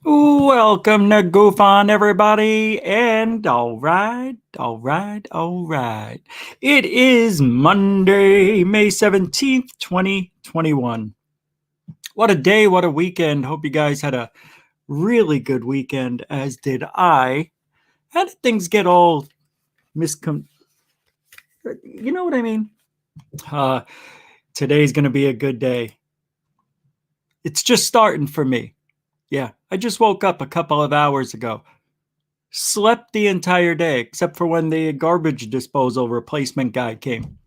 Welcome to GUFON, everybody, and all right. It is Monday, May 17th, 2021. What a day, what a weekend. Hope you guys had a really good weekend, as did I. How did things get all you know what I mean? Today's going to be a good day. It's just starting for me. Yeah, I just woke up a couple of hours ago. Slept the entire day, except for when the garbage disposal replacement guy came.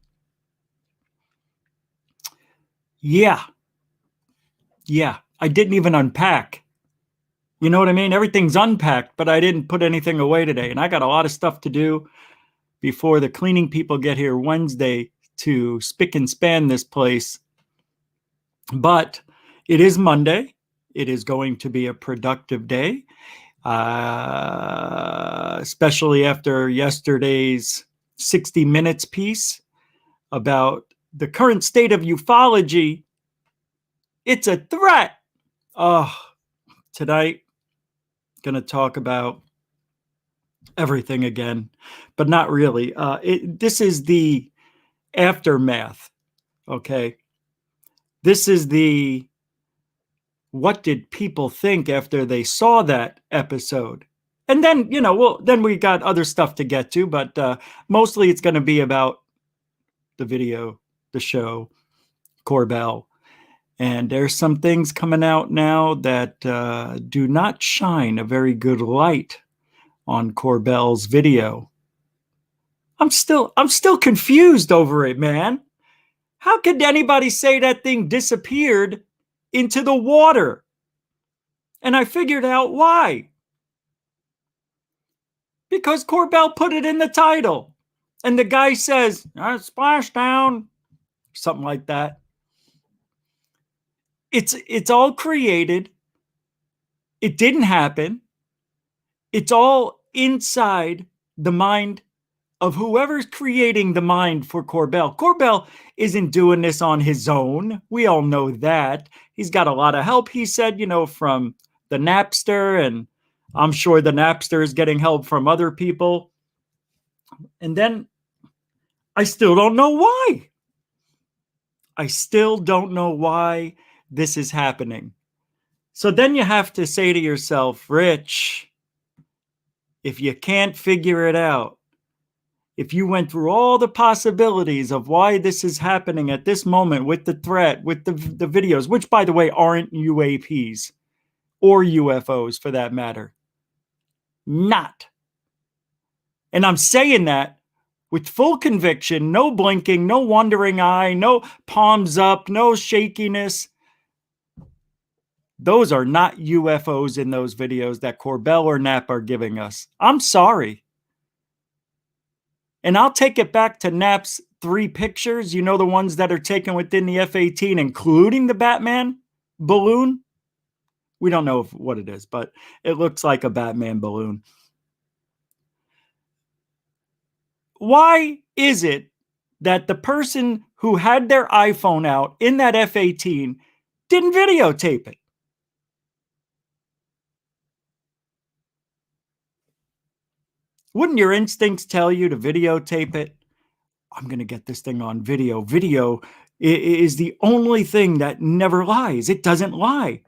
Yeah, I didn't even unpack. You know what I mean? Everything's unpacked, but I didn't put anything away today. And I got a lot of stuff to do before the cleaning people get here Wednesday to spick and span this place. But it is Monday. It is going to be a productive day. Especially after yesterday's 60 Minutes piece about the current state of ufology. It's a threat. Tonight, going to talk about everything again, but not really. This is the aftermath, okay? This is the what did people think after they saw that episode? And then, then we got other stuff to get to, but mostly it's going to be about the video, the show, CORBELL. And there's some things coming out now that do not shine a very good light on CORBELL's video. I'm still confused over it, man. How could anybody say that thing disappeared into the water? And I figured out why. Because CORBELL put it in the title. And the guy says, splashdown, something like that. It's all created. It didn't happen. It's all inside the mind of whoever's creating the mind for CORBELL. CORBELL isn't doing this on his own. We all know that. He's got a lot of help, he said, from the Napster, and I'm sure the Napster is getting help from other people. And then I still don't know why. I still don't know why this is happening. So then you have to say to yourself, Rich, if you can't figure it out, if you went through all the possibilities of why this is happening at this moment with the threat, with the videos, which, by the way, aren't UAPs or UFOs for that matter. Not. And I'm saying that with full conviction, no blinking, no wandering eye, no palms up, no shakiness. Those are not UFOs in those videos that CORBELL or Knapp are giving us. I'm sorry. And I'll take it back to Knapp's 3 pictures. The ones that are taken within the F-18, including the Batman balloon. We don't know what it is, but it looks like a Batman balloon. Why is it that the person who had their iPhone out in that F-18 didn't videotape it? Wouldn't your instincts tell you to videotape it? I'm going to get this thing on video. Video is the only thing that never lies. It doesn't lie.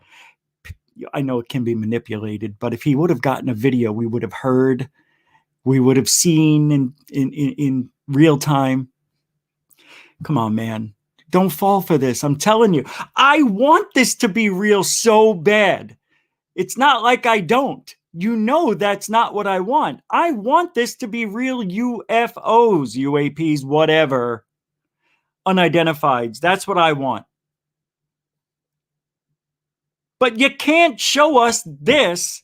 I know it can be manipulated, but if he would have gotten a video, we would have heard, we would have seen in real time. Come on, man. Don't fall for this. I'm telling you, I want this to be real so bad. It's not like I don't. You know that's not what I want. I want this to be real UFOs, UAPs, whatever. Unidentifieds. That's what I want. But you can't show us this.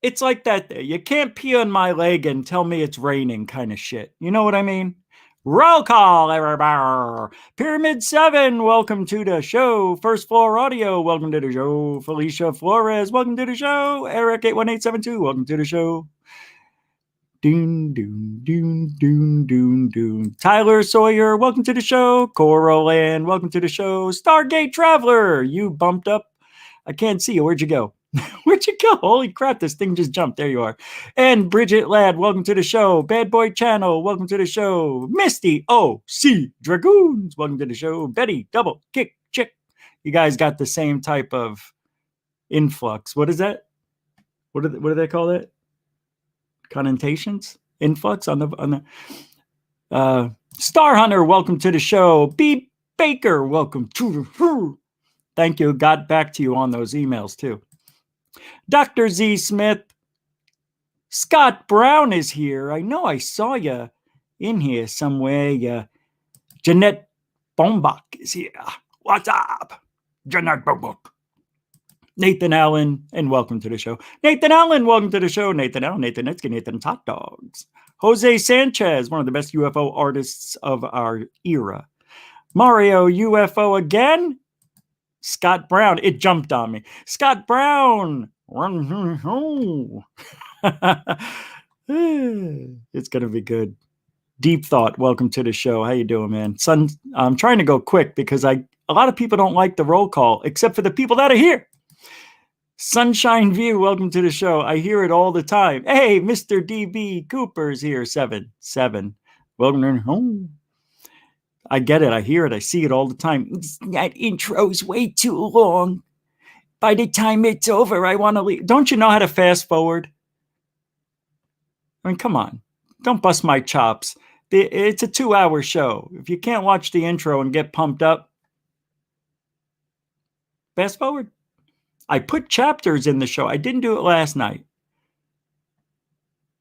It's like that. You can't pee on my leg and tell me it's raining kind of shit. You know what I mean? Roll call, everybody. Pyramid 7, welcome to the show. First Floor Audio, welcome to the show. Felicia Flores, welcome to the show. Eric 81872, welcome to the show. Doon, doon, doon, doon, doon, doon. Tyler Sawyer, welcome to the show. Coral Land, welcome to the show. Stargate Traveler, you bumped up. I can't see you. Where'd you go? Where'd you go? Holy crap, this thing just jumped. There you are. And Bridget Ladd, welcome to the show. Bad Boy Channel, welcome to the show. Misty O.C. Dragoons, welcome to the show. Betty Double Kick Chick. You guys got the same type of influx. What is that? What do they call that? Connotations? Influx on the Star Hunter, welcome to the show. B. Baker, welcome to the Thank you. Got back to you on those emails too. Dr. Z. Smith. Scott Brown is here. I know I saw you in here somewhere. Jeanette Bombach is here. What's up? Jeanette Bombach. Nathan Allen, and welcome to the show. Nathan Allen, welcome to the show. Nathan Allen, Nathan Netsky, Nathan's Hot Dogs. Jose Sanchez, one of the best UFO artists of our era. Mario UFO again. Scott Brown, it jumped on me. Scott Brown. It's going to be good. Deep Thought, welcome to the show. How you doing, man? Son, I'm trying to go quick because a lot of people don't like the roll call, except for the people that are here. Sunshine View, welcome to the show. I hear it all the time. Hey, Mr. DB Cooper's here. 7. Welcome to home. I get it. I hear it. I see it all the time. That intro's way too long. By the time it's over, I want to leave. Don't you know how to fast forward? I mean, come on. Don't bust my chops. It's a 2-hour show. If you can't watch the intro and get pumped up, fast forward. I put chapters in the show. I didn't do it last night.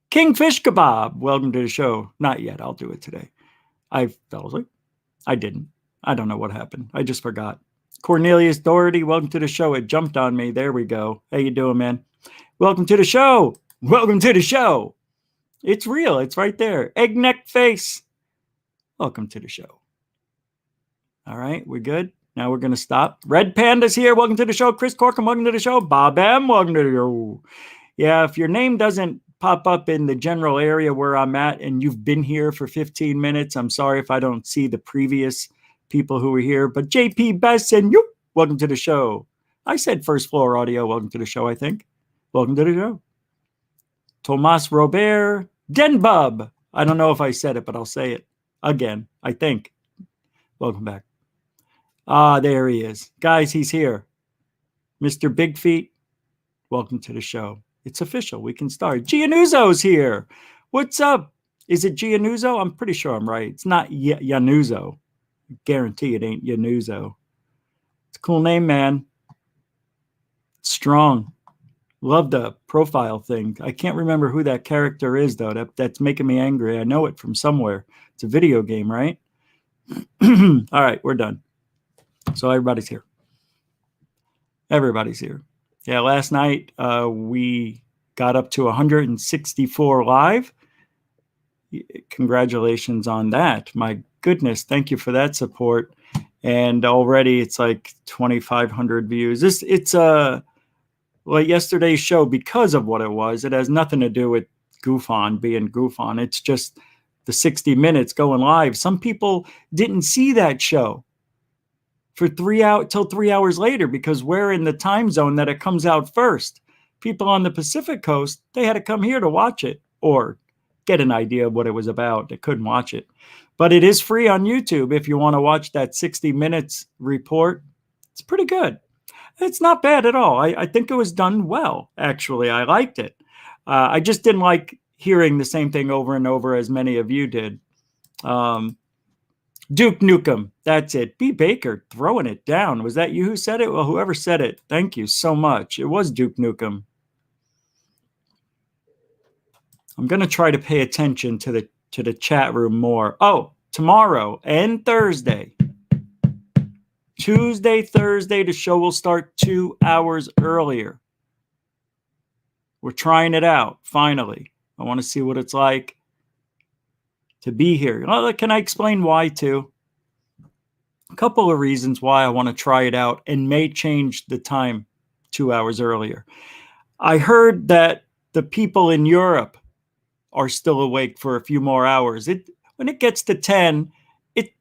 Kingfish Kebab, welcome to the show. Not yet. I'll do it today. I fell asleep. I didn't. I don't know what happened. I just forgot. Cornelius Doherty, welcome to the show. It jumped on me. There we go. How you doing, man? Welcome to the show. Welcome to the show. It's real. It's right there. Egg neck face. Welcome to the show. All right, we're good. Now we're going to stop. Red Panda's here. Welcome to the show. Chris Corkum, welcome to the show. Bob M, welcome to the show. Yeah, if your name doesn't pop up in the general area where I'm at and you've been here for 15 minutes, I'm sorry if I don't see the previous people who were here. But JP Besson, you, welcome to the show. I said First Floor Audio, welcome to the show, I think. Welcome to the show. Tomas Robert, Denbub. I don't know if I said it, but I'll say it again, I think. Welcome back. Ah, there he is. Guys, he's here. Mr. Big Feet, welcome to the show. It's official. We can start. Gianuzzo's here. What's up? Is it Gianuzzo? I'm pretty sure I'm right. It's not Yanuzzo. Guarantee it ain't Yanuzzo. It's a cool name, man. Strong. Love the profile thing. I can't remember who that character is, though. That's making me angry. I know it from somewhere. It's a video game, right? All right, we're done. So everybody's here. Everybody's here. Yeah, last night we got up to 164 live. Congratulations on that. My goodness, thank you for that support. And already it's like 2,500 views. It's yesterday's show, because of what it was, it has nothing to do with GUFON being GUFON. It's just the 60 minutes going live. Some people didn't see that show for 3 hours till 3 hours later, because we're in the time zone that it comes out first. People on the Pacific Coast, they had to come here to watch it or get an idea of what it was about. They couldn't watch it. But it is free on YouTube if you want to watch that 60 minutes report. It's pretty good. It's not bad at all. I think it was done well, actually. I liked it. I just didn't like hearing the same thing over and over as many of you did. Duke Nukem, that's it. B. Baker throwing it down. Was that you who said it? Well, whoever said it, thank you so much. It was Duke Nukem. I'm going to try to pay attention to the chat room more. Oh, tomorrow and Thursday. Tuesday, Thursday, the show will start 2 hours earlier. We're trying it out, finally. I want to see what it's like to be here. Well, can I explain why, too? A couple of reasons why I want to try it out and may change the time 2 hours earlier. I heard that the people in Europe are still awake for a few more hours. When it gets to 10,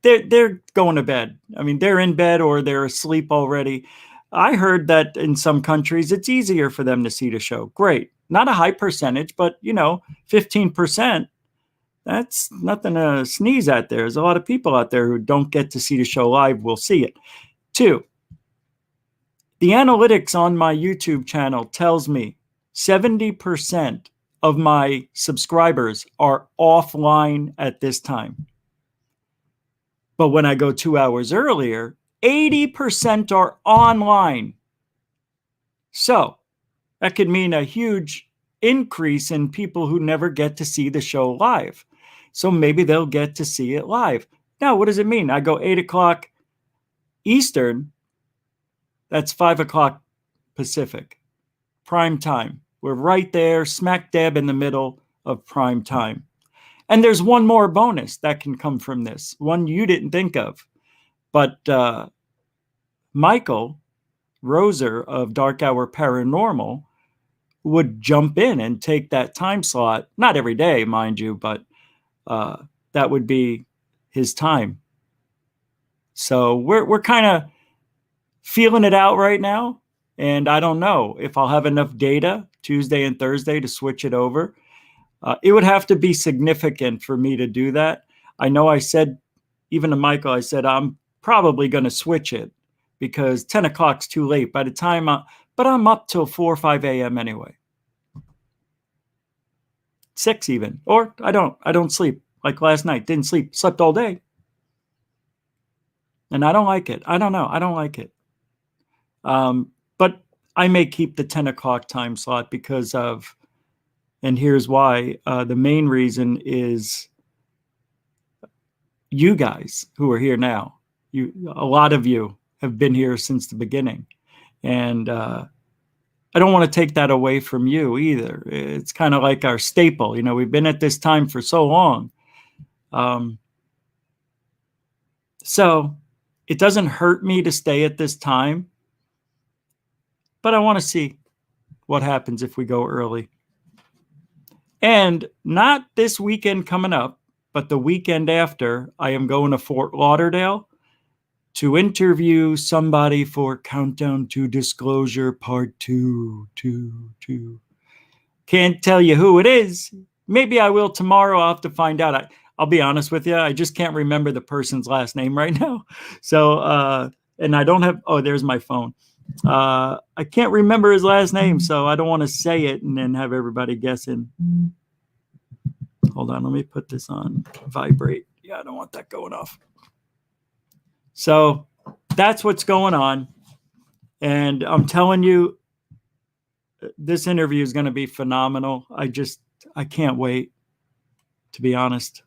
they're going to bed. I mean, they're in bed or they're asleep already. I heard that in some countries, it's easier for them to see the show. Great. Not a high percentage, but, 15%. That's nothing to sneeze at. There's a lot of people out there who don't get to see the show live. We'll see it. 2, the analytics on my YouTube channel tells me 70% of my subscribers are offline at this time. But when I go 2 hours earlier, 80% are online. So that could mean a huge increase in people who never get to see the show live. So maybe they'll get to see it live. Now, what does it mean? I go 8 o'clock Eastern. That's 5 o'clock Pacific. Prime time. We're right there, smack dab in the middle of prime time. And there's one more bonus that can come from this, one you didn't think of. But Michael Roser of Dark Hour Paranormal would jump in and take that time slot. Not every day, mind you, but that would be his time. So we're kind of feeling it out right now. And I don't know if I'll have enough data Tuesday and Thursday to switch it over. It would have to be significant for me to do that. I know I said, even to Michael, I said, I'm probably going to switch it because 10 o'clock's too late by the time but I'm up till 4 or 5 a.m. anyway. 6 even. Or I don't sleep. Like last night, didn't sleep, slept all day. And I don't like it. I don't know. I don't like it. But I may keep the 10 o'clock time slot because of, and here's why. The main reason is you guys who are here now. A lot of you have been here since the beginning. And I don't want to take that away from you either. It's kind of like our staple. We've been at this time for so long. So it doesn't hurt me to stay at this time. But I want to see what happens if we go early. And not this weekend coming up, but the weekend after, I am going to Fort Lauderdale to interview somebody for Countdown to Disclosure Part 2. Can't tell you who it is. Maybe I will tomorrow. I'll have to find out. I'll be honest with you. I just can't remember the person's last name right now. So, and I don't have, there's my phone. I can't remember his last name, so I don't want to say it and then have everybody guessing. Hold on, let me put this on vibrate. Yeah, I don't want that going off. So that's what's going on. And I'm telling you, this interview is going to be phenomenal. I can't wait, to be honest.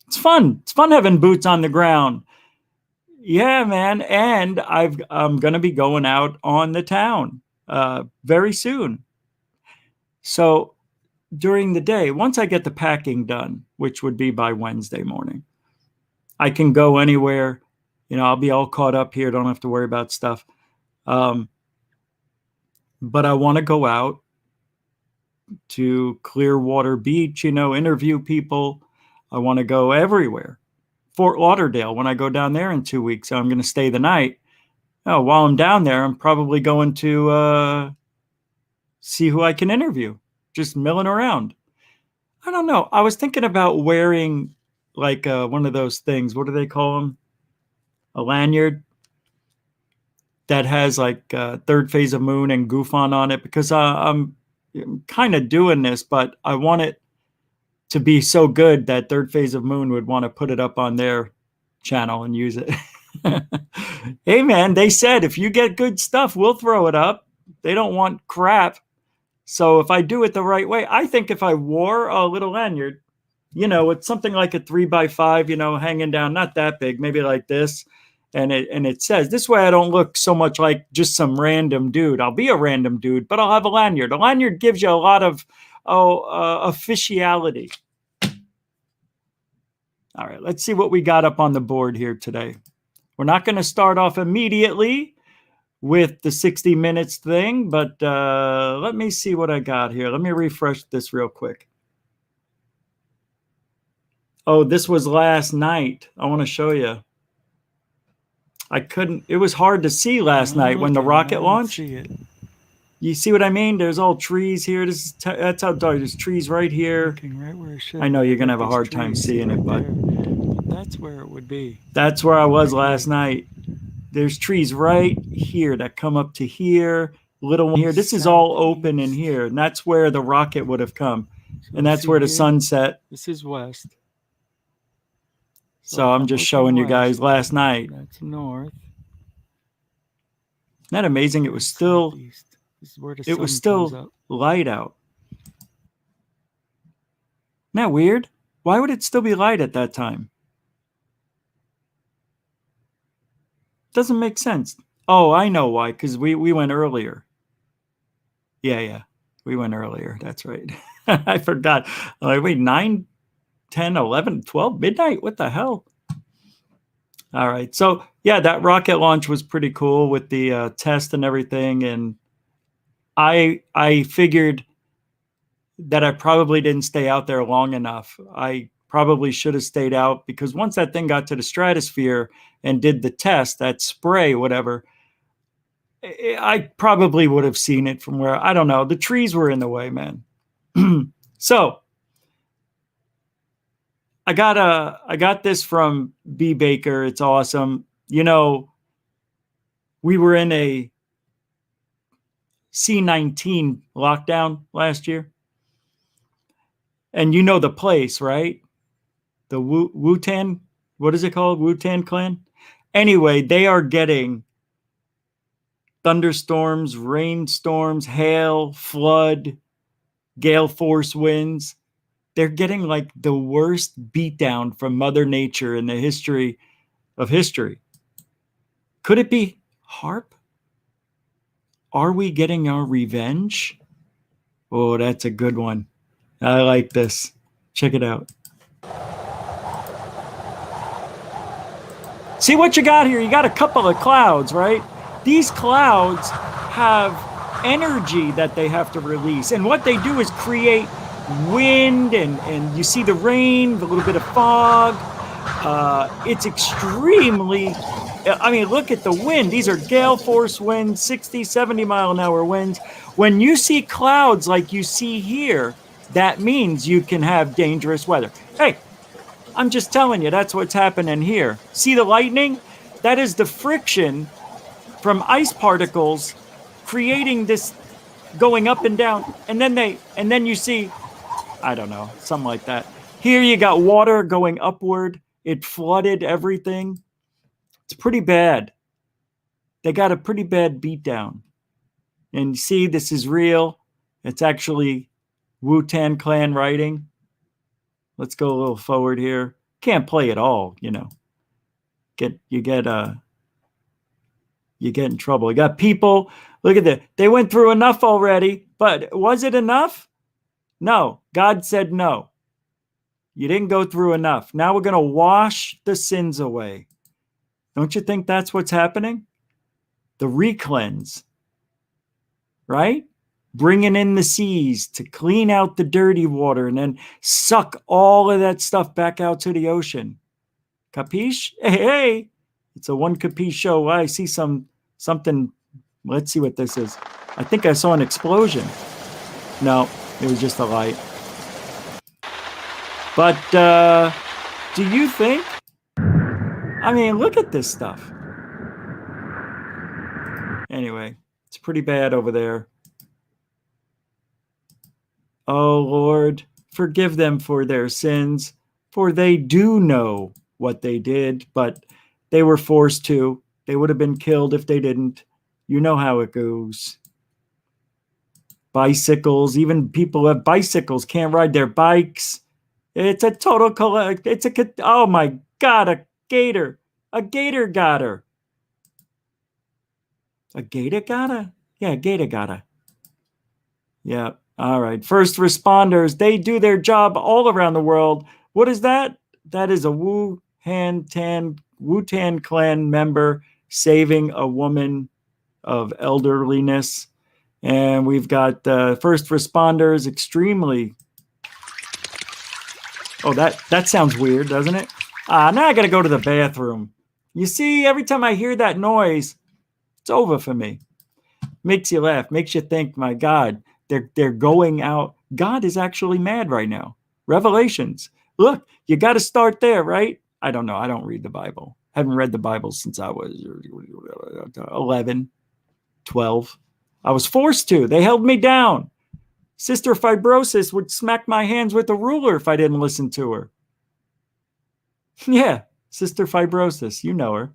It's fun. It's fun having boots on the ground. Yeah, man. And I'm going to be going out on the town very soon. So during the day, once I get the packing done, which would be by Wednesday morning, I can go anywhere. I'll be all caught up here. Don't have to worry about stuff. But I want to go out to Clearwater Beach, interview people. I want to go everywhere. Fort Lauderdale, when I go down there in 2 weeks, I'm going to stay the night. While I'm down there, I'm probably going to see who I can interview. Just milling around. I don't know. I was thinking about wearing like one of those things. What do they call them? A lanyard that has like third phase of moon and GUFON on it, because I'm kind of doing this, but I want it to be so good that third phase of moon would want to put it up on their channel and use it. Hey man, they said if you get good stuff, we'll throw it up. They don't want crap. So if I do it the right way, I think if I wore a little lanyard, you know, it's something like a 3x5, you know, hanging down, not that big, maybe like this. And it says, this way I don't look so much like just some random dude. I'll be a random dude, but I'll have a lanyard. A lanyard gives you a lot of officiality. All right, let's see what we got up on the board here today. We're not going to start off immediately with the 60 minutes thing, but let me see what I got here. Let me refresh this real quick. Oh, this was last night. I want to show you. I couldn't, it was hard to see last night when the rocket launched. You see what I mean? There's all trees here. That's how dark. There's trees right here. Right where it should I know you're going to have a hard time seeing it, but that's where it would be. That's where I was last night. There's trees right here that come up to here, little one here. This is all open in here, and that's where the rocket would have come. And that's where the sun set. This is west. So I'm just showing you guys last night. That's north. Isn't that amazing? It was still, This is where the it was still light out. Isn't that weird? Why would it still be light at that time? Doesn't make sense. Oh, I know why. Because we went earlier. Yeah. We went earlier. That's right. I forgot. Like, wait, 9, 10, 11, 12, midnight? What the hell? All right. So, yeah, that rocket launch was pretty cool with the test and everything. And I figured that I probably didn't stay out there long enough. I probably should have stayed out, because once that thing got to the stratosphere and did the test, that spray, whatever, I probably would have seen it from where, I don't know. The trees were in the way, man. So I got this from B. Baker. It's awesome. You know, we were in a C-19 lockdown last year. And you know the place, right? The Wu-Tan, what is it called? Wu-Tan Clan? Anyway, they are getting thunderstorms, rainstorms, hail, flood, gale force winds. They're getting like the worst beatdown from Mother Nature in the history of history. Could it be HAARP? Are we getting our revenge? Oh, that's a good one. I like this. Check it out. See what you got here? You got a couple of clouds, right? These clouds have energy that they have to release. And what they do is create wind, and you see the rain, a little bit of fog. It's extremely, I mean, look at the wind. These are gale force winds, 60, 70 mile an hour winds. When you see clouds like you see here, that means you can have dangerous weather. Hey, I'm just telling you, that's what's happening here. See the lightning? That is the friction from ice particles creating this going up and down. And then you see, I don't know, something like that. Here you got water going upward. It flooded everything. It's pretty bad. They got a pretty bad beatdown. And you see, this is real. It's actually Wu-Tan Clan writing. Let's go a little forward here. Can't play it all, you know. You get in trouble. You got people. Look at that. They went through enough already, but was it enough? No. God said no. You didn't go through enough. Now we're going to wash the sins away. Don't you think that's what's happening? The re-cleanse, right? Bringing in the seas to clean out the dirty water and then suck all of that stuff back out to the ocean. Capiche? Hey, it's a one capiche show. I see something. Let's see what this is. I think I saw an explosion. No, it was just a light. But Do you think? I mean, look at this stuff. Anyway, it's pretty bad over there. Oh, Lord, forgive them for their sins, for they do know what they did, but they were forced to. They would have been killed if they didn't. You know how it goes. Bicycles, even people who have bicycles can't ride their bikes. It's a total collect. Oh my God, a gator. A gator got her. A gator got her? Yeah, a gator got her. Yeah. All right. First responders, they do their job all around the world. What is that? That is a Wu-Tan Clan member saving a woman of elderliness. And we've got first responders extremely. Oh, that sounds weird, doesn't it? Now I got to go to the bathroom. You see, every time I hear that noise, it's over for me. Makes you laugh, makes you think, my God, they're going out. God is actually mad right now. Revelations. Look, you got to start there, right? I don't know. I don't read the Bible. Haven't read the Bible since I was 11, 12. I was forced to. They held me down. Sister Fibrosis would smack my hands with a ruler if I didn't listen to her. Yeah, Sister Fibrosis. You know her.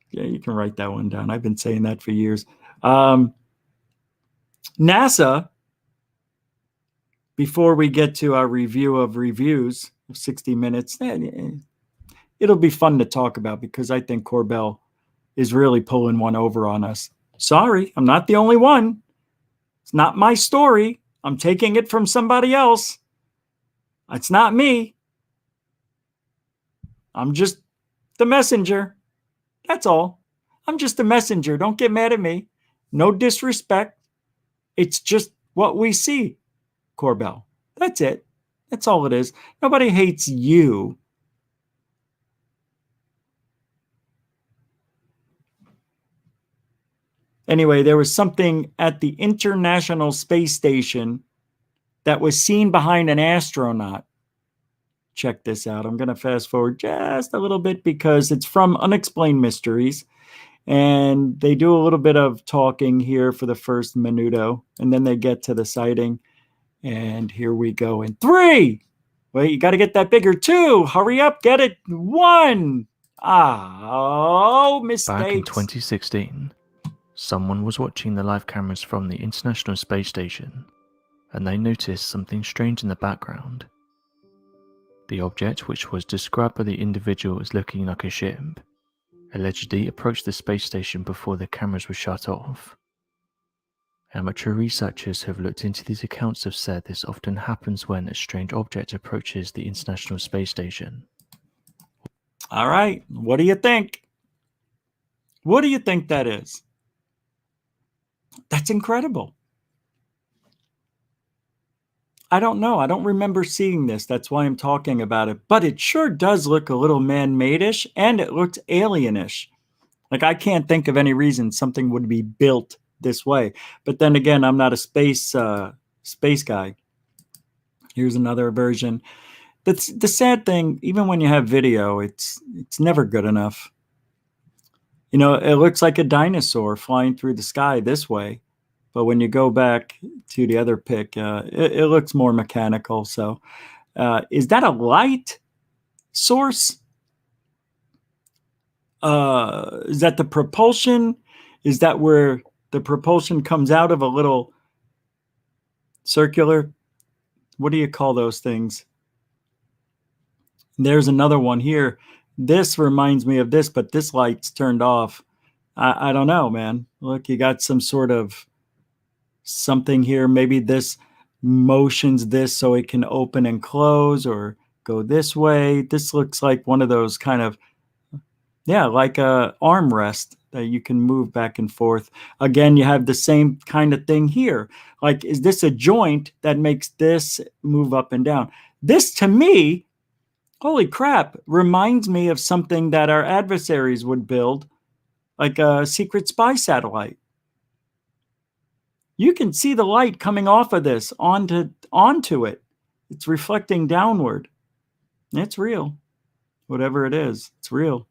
Yeah, you can write that one down. I've been saying that for years. NASA, before we get to our review of reviews of 60 Minutes, it'll be fun to talk about because I think Corbell is really pulling one over on us. Sorry, I'm not the only one. It's not my story. I'm taking it from somebody else. It's not me. I'm just the messenger. That's all. I'm just a messenger. Don't get mad at me. No disrespect. It's just what we see, Corbell. That's it. That's all it is. Nobody hates you. Anyway, there was something at the International Space Station that was seen behind an astronaut. Check this out. I'm going to fast forward just a little bit because it's from Unexplained Mysteries. And they do a little bit of talking here for the first minuto. And then they get to the sighting. And here we go in 3. Wait, you got to get that bigger. 2. Hurry up. Get it. 1. Oh, mistakes. Back in 2016, someone was watching the live cameras from the International Space Station, and they noticed something strange in the background. The object, which was described by the individual as looking like a ship, allegedly approached the space station before the cameras were shut off. Amateur researchers have looked into these accounts have said this often happens when a strange object approaches the International Space Station. All right, what do you think? What do you think that is? That's incredible. I don't know. I don't remember seeing this. That's why I'm talking about it. But it sure does look a little man-made-ish, and it looks alien-ish. Like, I can't think of any reason something would be built this way. But then again, I'm not a space guy. Here's another version. The sad thing, even when you have video, it's never good enough. You know, it looks like a dinosaur flying through the sky this way. But when you go back to the other pic, it looks more mechanical. So is that a light source? Is that the propulsion? Is that where the propulsion comes out of a little circular? What do you call those things? There's another one here. This reminds me of this, but this light's turned off. I don't know, man. Look, you got some sort of something here. Maybe this motions this so it can open and close or go this way. This looks like one of those kind of, yeah, like a armrest that you can move back and forth. Again, you have the same kind of thing here. Like, is this a joint that makes this move up and down? This, to me, holy crap, reminds me of something that our adversaries would build, like a secret spy satellite. You can see the light coming off of this onto it. It's reflecting downward. It's real. Whatever it is, it's real.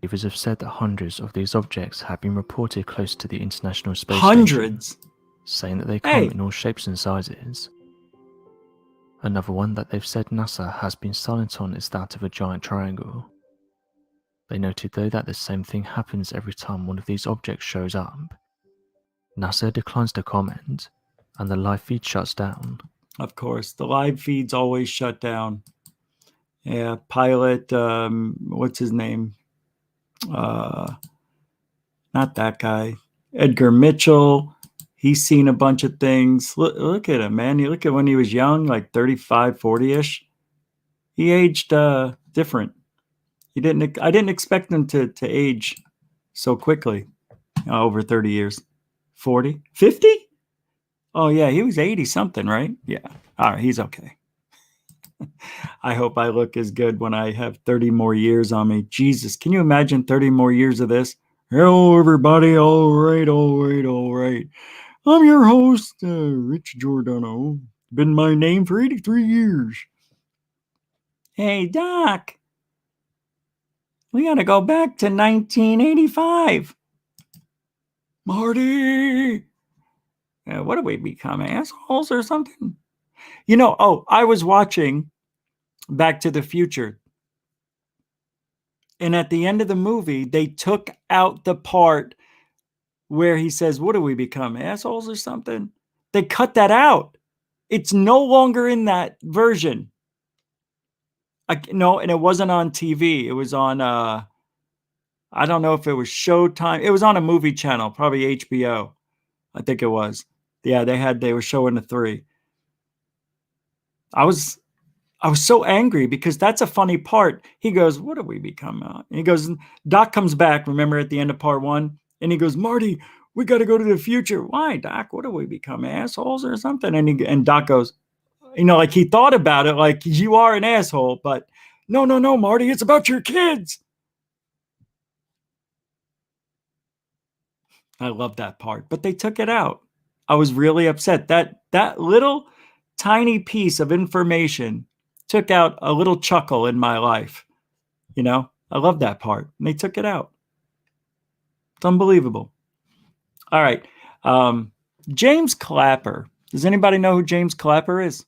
Divers have said that hundreds of these objects have been reported close to the International Space Hundreds. Station, saying that they come Hey. in all shapes and sizes. Another one that they've said NASA has been silent on is that of a giant triangle. They noted though that the same thing happens every time one of these objects shows up. NASA declines to comment, and the live feed shuts down. Of course, the live feeds always shut down. Yeah, pilot, what's his name? Not that guy. Edgar Mitchell. He's seen a bunch of things. Look at him, man. You look at when he was young, like 35, 40-ish. He aged different. I didn't expect him to age so quickly. Over 30 years. 40? 50? Oh, yeah, he was 80 something, right? Yeah. All right, he's okay. I hope I look as good when I have 30 more years on me. Jesus, can you imagine 30 more years of this? Hello, everybody. All right. I'm your host, Rich Giordano. Been my name for 83 years. Hey, Doc. We got to go back to 1985. Marty. What do we become, assholes or something? You know, I was watching Back to the Future. And at the end of the movie, they took out the part where he says, what do we become, assholes or something? They cut that out. It's no longer in that version. No, and it wasn't on TV. It was on, I don't know if it was Showtime. It was on a movie channel, probably HBO. I think it was. Yeah, they were showing the 3. I was so angry because that's a funny part. He goes, what do we become? And he goes, Doc comes back, remember at the end of part 1? And he goes, Marty, we got to go to the future. Why, Doc? What do we become, assholes or something? And Doc goes, like he thought about it, like you are an asshole, but no, Marty, it's about your kids. I love that part, but they took it out. I was really upset. That little tiny piece of information took out a little chuckle in my life. I love that part. And they took it out. It's unbelievable. All right. James Clapper. Does anybody know who James Clapper is?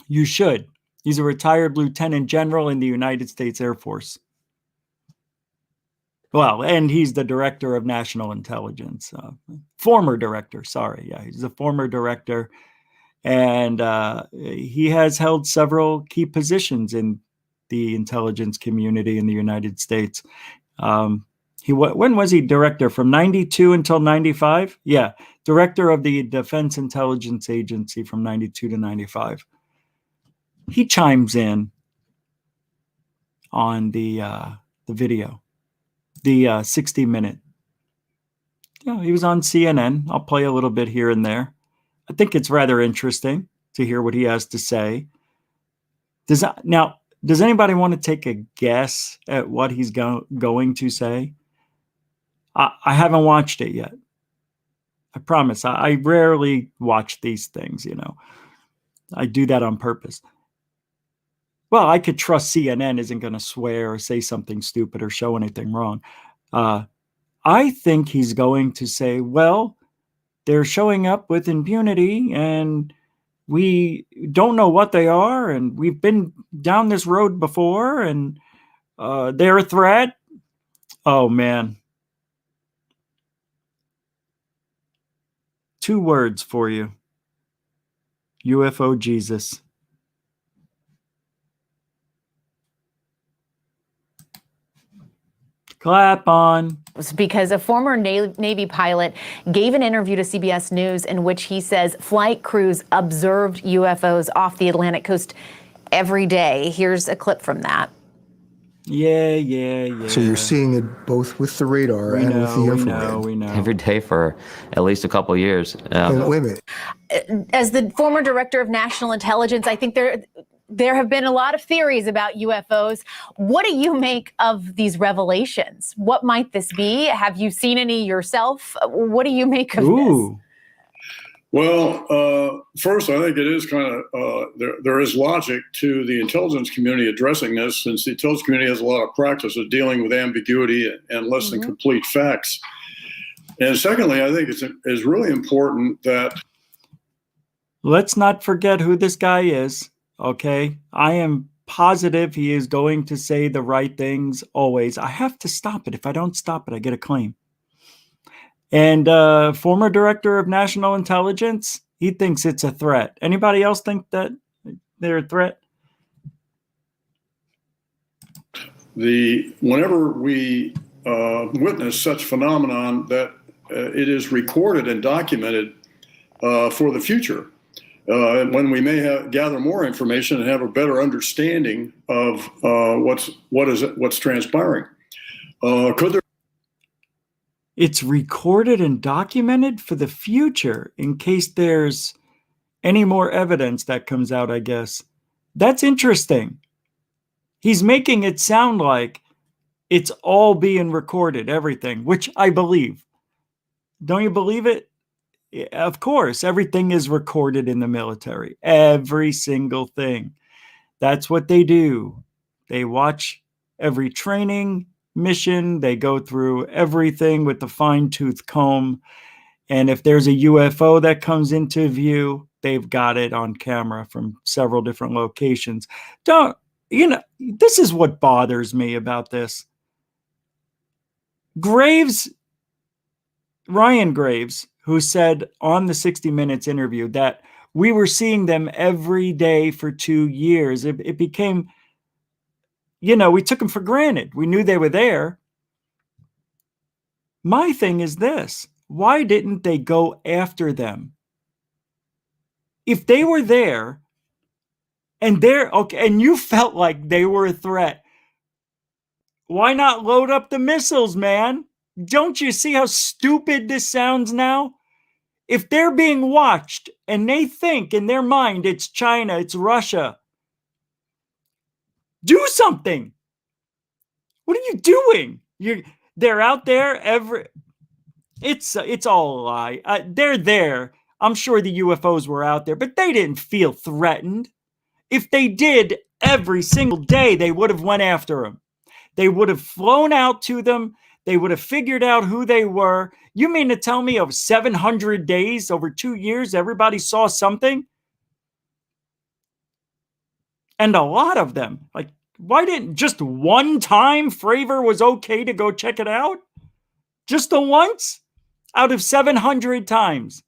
You should. He's a retired lieutenant general in the United States Air Force. Well, and he's the director of national intelligence. Former director, sorry. Yeah, he's a former director. And he has held several key positions in the intelligence community in the United States. When was he director? From 92 until 95? Yeah, director of the Defense Intelligence Agency from 92 to 95. He chimes in on the video, the 60-minute. He was on CNN. I'll play a little bit here and there. I think it's rather interesting to hear what he has to say. Does anybody want to take a guess at what he's going to say? I haven't watched it yet. I promise. I rarely watch these things, I do that on purpose. Well, I could trust CNN isn't going to swear or say something stupid or show anything wrong. I think he's going to say, well, they're showing up with impunity and we don't know what they are. And we've been down this road before and they're a threat. Oh, man. 2 words for you. UFO Jesus. Clap on. Because a former Navy pilot gave an interview to CBS News in which he says flight crews observed UFOs off the Atlantic coast every day. Here's a clip from that. Yeah. So you're seeing it both with the radar with the infrared. We know. Every day for at least a couple of years. And wait a minute. As the former director of national intelligence, I think there have been a lot of theories about UFOs. What do you make of these revelations? What might this be? Have you seen any yourself? What do you make of this? Well, first, I think it is kind of, there is logic to the intelligence community addressing this, since the intelligence community has a lot of practice of dealing with ambiguity and less than complete facts. And secondly, I think it's really important that... Let's not forget who this guy is, okay? I am positive he is going to say the right things always. I have to stop it. If I don't stop it, I get a claim. And former director of national intelligence, he thinks it's a threat. Anybody else think that they're a threat? Whenever we witness such phenomenon, that it is recorded and documented for the future, when we may gather more information and have a better understanding of what's transpiring. Could there... It's recorded and documented for the future in case there's any more evidence that comes out, I guess. That's interesting. He's making it sound like it's all being recorded, everything, which I believe. Don't you believe it? Of course, everything is recorded in the military. Every single thing. That's what they do. They watch every training mission. They go through everything with the fine-tooth comb. And if there's a UFO that comes into view, they've got it on camera from several different locations. This is what bothers me about this. Ryan Graves, who said on the 60 Minutes interview that we were seeing them every day for 2 years. It became, we took them for granted. We knew they were there. My thing is this. Why didn't they go after them? If they were there and you felt like they were a threat, why not load up the missiles, man? Don't you see how stupid this sounds now? If they're being watched and they think in their mind it's China, it's Russia, do something. What are you doing? They're out there it's all a lie. They're there. I'm sure the UFOs were out there, but they didn't feel threatened. If they did, every single day they would have went after them. They would have flown out to them. They would have figured out who they were. You mean to tell me over 700 days, over 2 years, everybody saw something? And a lot of them. Like, why didn't just one time Fravor was okay to go check it out? Just the once? Out of 700 times.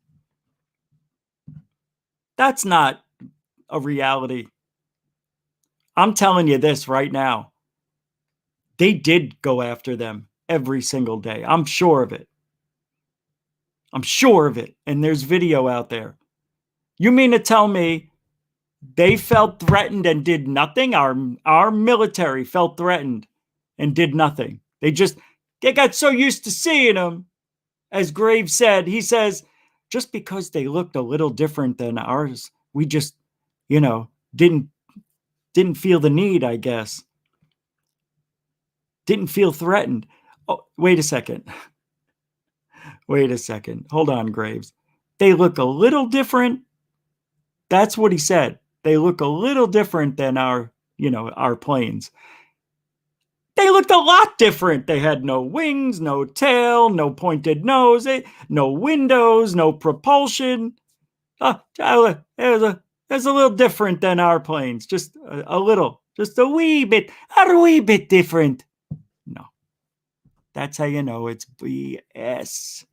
That's not a reality. I'm telling you this right now. They did go after them every single day. I'm sure of it. I'm sure of it. And there's video out there. You mean to tell me they felt threatened and did nothing? Our military felt threatened and did nothing. They got so used to seeing them. As Graves said, he says, just because they looked a little different than ours, we just, didn't feel the need, I guess. Didn't feel threatened. Oh, wait a second. Wait a second. Hold on, Graves. They look a little different. That's what he said. They look a little different than our planes. They looked a lot different. They had no wings, no tail, no pointed nose, no windows, no propulsion. It was a little different than our planes. Just a little. Just a wee bit different. No. That's how you know it's BS.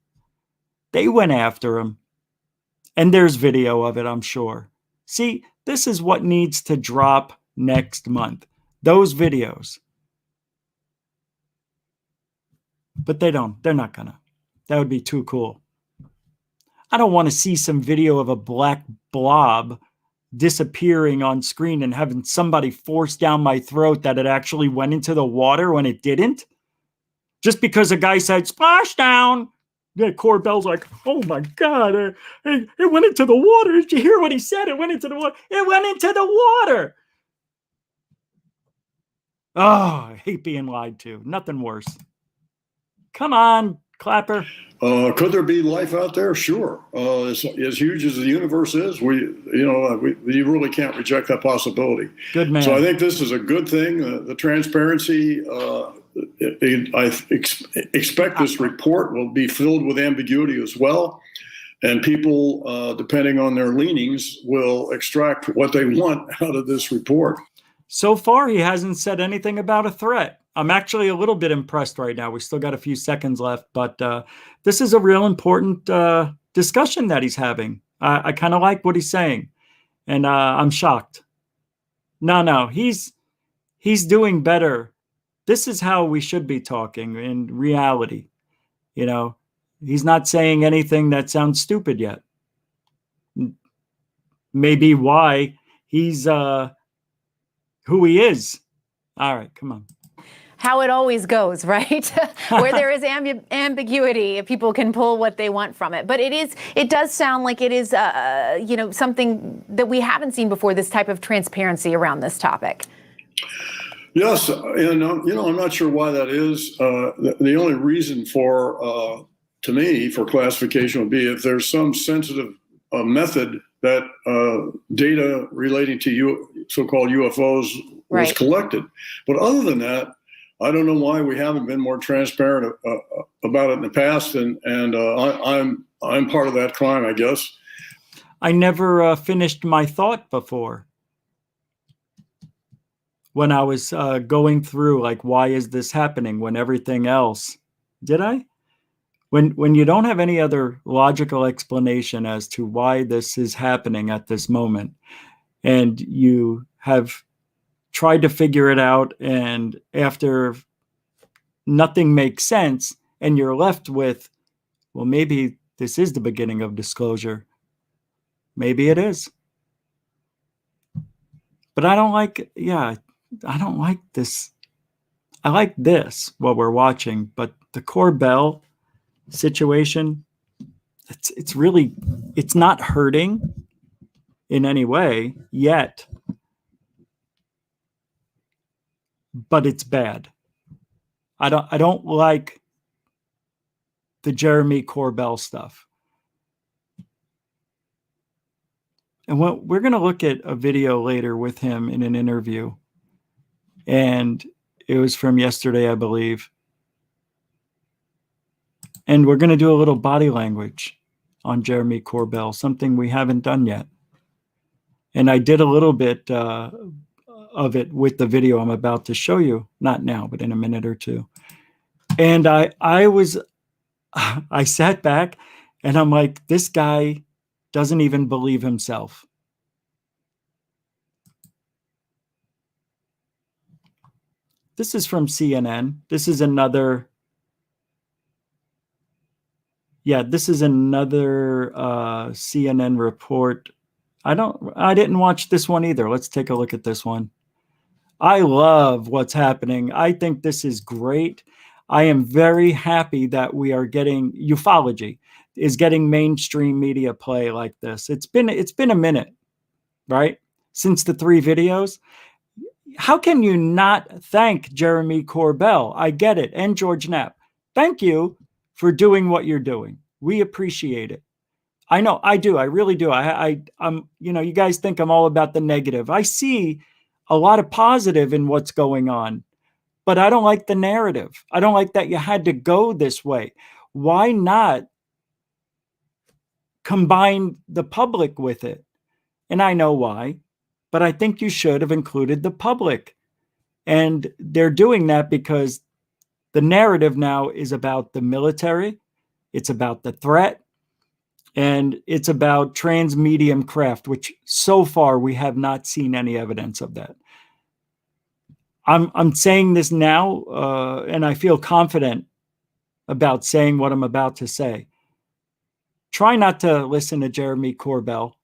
They went after him. And there's video of it, I'm sure. See, this is what needs to drop next month. Those videos. But they don't. They're not gonna. That would be too cool. I don't want to see some video of a black blob disappearing on screen and having somebody force down my throat that it actually went into the water when it didn't. Just because a guy said, splash down. Yeah, Corbell's like, oh my God, it went into the water. Did you hear what he said? It went into the water. It went into the water. Oh, I hate being lied to. Nothing worse. Come on, Clapper? Could there be life out there? Sure. As huge as the universe is, you really can't reject that possibility. Good man. So I think this is a good thing. The transparency, I expect this report will be filled with ambiguity as well. And people, depending on their leanings, will extract what they want out of this report. So far, he hasn't said anything about a threat. I'm actually a little bit impressed right now. We still got a few seconds left, but this is a real important discussion that he's having. I kind of like what he's saying, and I'm shocked. No, he's doing better. This is how we should be talking in reality. You know, he's not saying anything that sounds stupid yet. Maybe why he's who he is. All right, come on. How it always goes, right? Where there is ambiguity, people can pull what they want from it. But it does sound like it is, something that we haven't seen before, this type of transparency around this topic. Yes, and I'm not sure why that is. The only reason to me, for classification would be if there's some sensitive method that data relating to so-called UFOs was collected. But other than that, I don't know why we haven't been more transparent about it in the past, and I'm part of that crime, I guess. I never finished my thought before. When I was going through, like, why is this happening when everything else, did I? When you don't have any other logical explanation as to why this is happening at this moment, and you have tried to figure it out, and after nothing makes sense, and you're left with, well, maybe this is the beginning of disclosure. Maybe it is. But I don't like this. I like this, what we're watching, but the CORBELL situation, it's not hurting in any way yet, but it's bad. I don't like the Jeremy CORBELL stuff. And we're going to look at a video later with him in an interview. And it was from yesterday, I believe. And we're going to do a little body language on Jeremy CORBELL, something we haven't done yet. And I did a little bit of it with the video I'm about to show you. Not now, but in a minute or two. And I sat back and I'm like, this guy doesn't even believe himself. This is from CNN. This is another. Yeah, this is another CNN report. I didn't watch this one either. Let's take a look at this one. I love what's happening. I think this is great. I am very happy that we are getting ufology is getting mainstream media play like this. It's been a minute, right? Since the 3 videos. How can you not thank Jeremy CORBELL? I get it. And George Knapp. Thank you for doing what you're doing. We appreciate it. I know, I do. I really do. I'm, you guys think I'm all about the negative. I see a lot of positive in what's going on, but I don't like the narrative. I don't like that you had to go this way. Why not combine the public with it? And I know why, but I think you should have included the public. And they're doing that because the narrative now is about the military. It's about the threat. And it's about transmedium craft, which so far we have not seen any evidence of that. I'm saying this now, and I feel confident about saying what I'm about to say. Try not to listen to Jeremy CORBELL.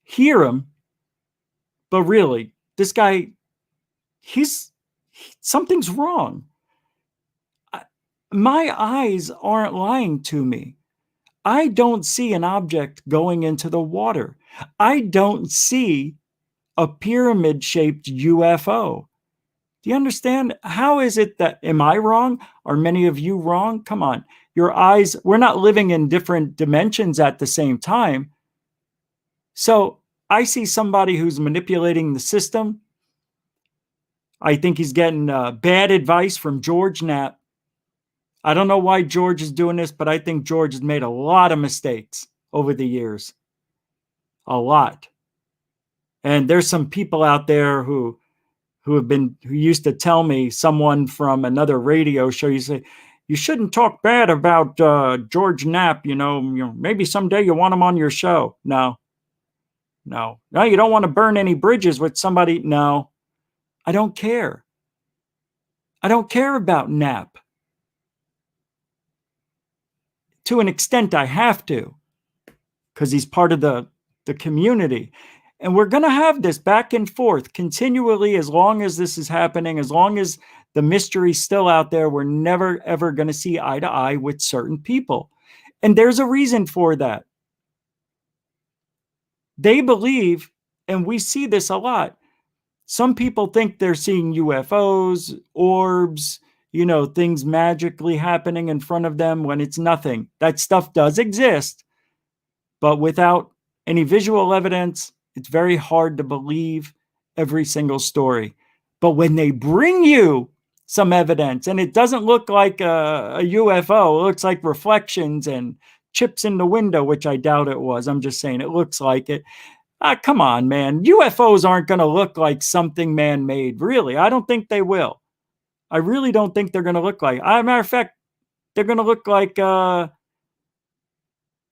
Hear him, but really, this guy, something's wrong. My eyes aren't lying to me. I don't see an object going into the water. I don't see a pyramid-shaped UFO. Do you understand? How is it that, am I wrong? Are many of you wrong? Come on. Your eyes, we're not living in different dimensions at the same time. So I see somebody who's manipulating the system. I think he's getting bad advice from George Knapp. I don't know why George is doing this, but I think George has made a lot of mistakes over the years. A lot. And there's some people out there who used to tell me, someone from another radio show, you say, you shouldn't talk bad about George Knapp, maybe someday you want him on your show. No, you don't want to burn any bridges with somebody. No, I don't care. I don't care about Knapp. To an extent, I have to, because he's part of the community. And we're going to have this back and forth continually as long as this is happening, as long as the mystery's still out there. We're never, ever going to see eye to eye with certain people. And there's a reason for that. They believe, and we see this a lot, some people think they're seeing UFOs, orbs, things magically happening in front of them when it's nothing. That stuff does exist, but without any visual evidence, it's very hard to believe every single story. But when they bring you some evidence and it doesn't look like a UFO, it looks like reflections and chips in the window, which I doubt it was. I'm just saying it looks like it. Come on, man. UFOs aren't going to look like something man-made. Really, I don't think they will. I really don't think they're going to look like. As a matter of fact, they're going to look like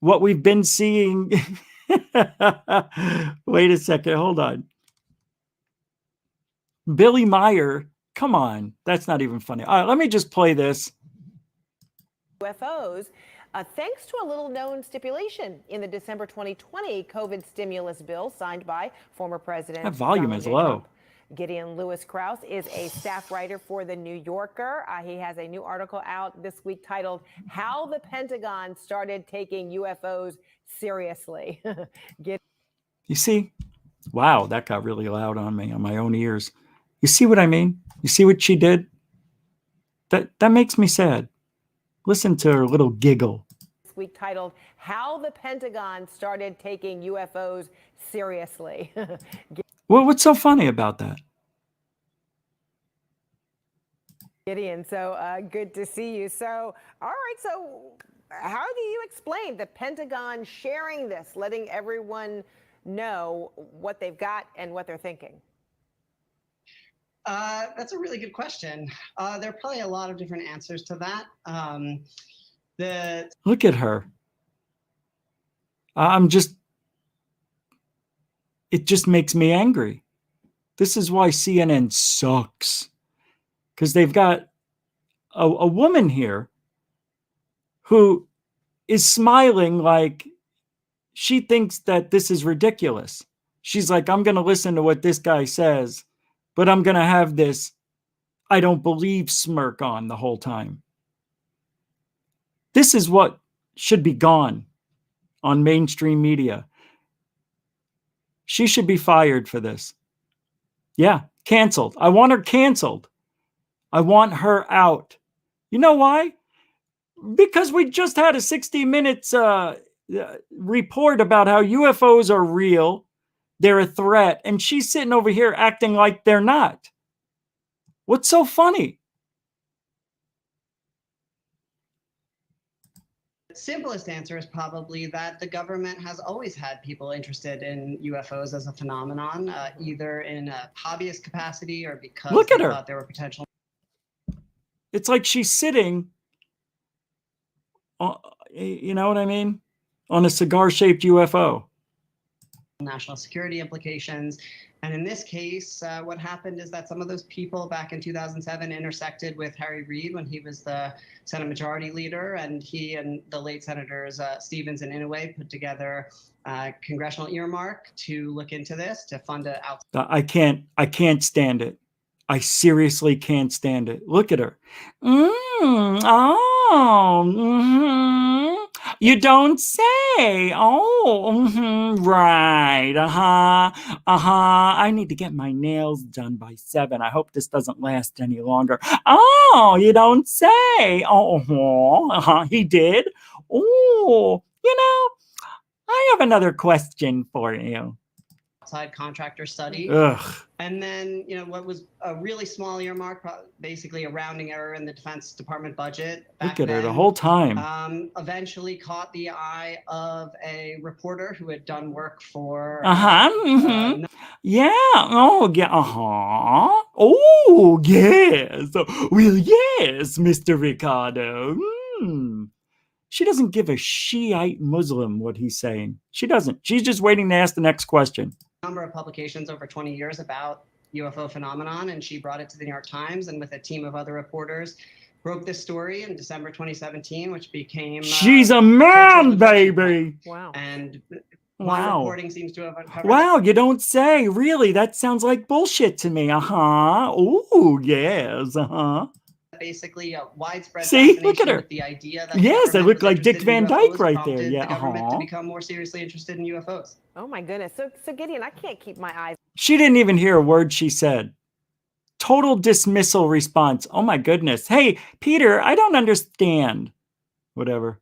what we've been seeing. Wait a second. Hold on. Billy Meyer. Come on. That's not even funny. All right, let me just play this. UFOs, thanks to a little known stipulation in the December 2020 COVID stimulus bill signed by former President That volume Donald is J. low. Trump. Gideon Lewis Krause is a staff writer for The New Yorker. He has a new article out this week titled, How the Pentagon Started Taking UFOs Seriously. You see? Wow, that got really loud on me, on my own ears. You see what I mean? You see what she did? That makes me sad. Listen to her little giggle. This week titled, How the Pentagon Started Taking UFOs Seriously. Well, what's so funny about that? Gideon, so good to see you. So, all right, so how do you explain the Pentagon sharing this, letting everyone know what they've got and what they're thinking? That's a really good question. There are probably a lot of different answers to that. Look at her. It just makes me angry. This is why CNN sucks. Because they've got a woman here who is smiling like she thinks that this is ridiculous. She's like, I'm going to listen to what this guy says, but I'm going to have this I don't believe smirk on the whole time. This is what should be gone on mainstream media. She should be fired for this. Yeah, canceled. I want her canceled. I want her out. You know why? Because we just had a 60 minutes report about how UFOs are real. They're a threat. And she's sitting over here acting like they're not. What's so funny? Simplest answer is probably that the government has always had people interested in UFOs as a phenomenon, either in a hobbyist capacity or because Look at they her. thought there were potential. It's like she's sitting, you know what I mean? On a cigar-shaped UFO. National security implications. And in this case, what happened is that some of those people back in 2007 intersected with Harry Reid when he was the Senate Majority Leader, and he and the late Senators Stevens and Inouye put together a congressional earmark to look into this, to fund a I can't stand it. I seriously can't stand it. Look at her. You don't say. Oh, right. I need to get my nails done by 7. I hope this doesn't last any longer. Oh, you don't say. Oh, he did. Oh, I have another question for you. Outside contractor study. Ugh. And then, what was a really small earmark, basically a rounding error in the Defense Department budget. Look at her the whole time. Eventually caught the eye of a reporter who had done work for. Yeah. Oh, yeah. Oh, yes. Well, yes, Mr. Ricardo. She doesn't give a Shiite Muslim what he's saying. She doesn't. She's just waiting to ask the next question. Number of publications over 20 years about UFO phenomenon, and she brought it to the New York Times, and with a team of other reporters broke this story in December 2017, which became she's a man, baby. Wow. And wow, reporting seems to have uncovered. Wow, you don't say. Really, that sounds like bullshit to me. Oh, yes. Basically a widespread. See, look at her. With the idea that yes, I look like Dick Van Dyke right there. Yeah, the government to become more seriously interested in UFOs. Oh my goodness. So Gideon, I can't keep my eyes. She didn't even hear a word she said. Total dismissal response. Oh my goodness. Hey, Peter, I don't understand. Whatever.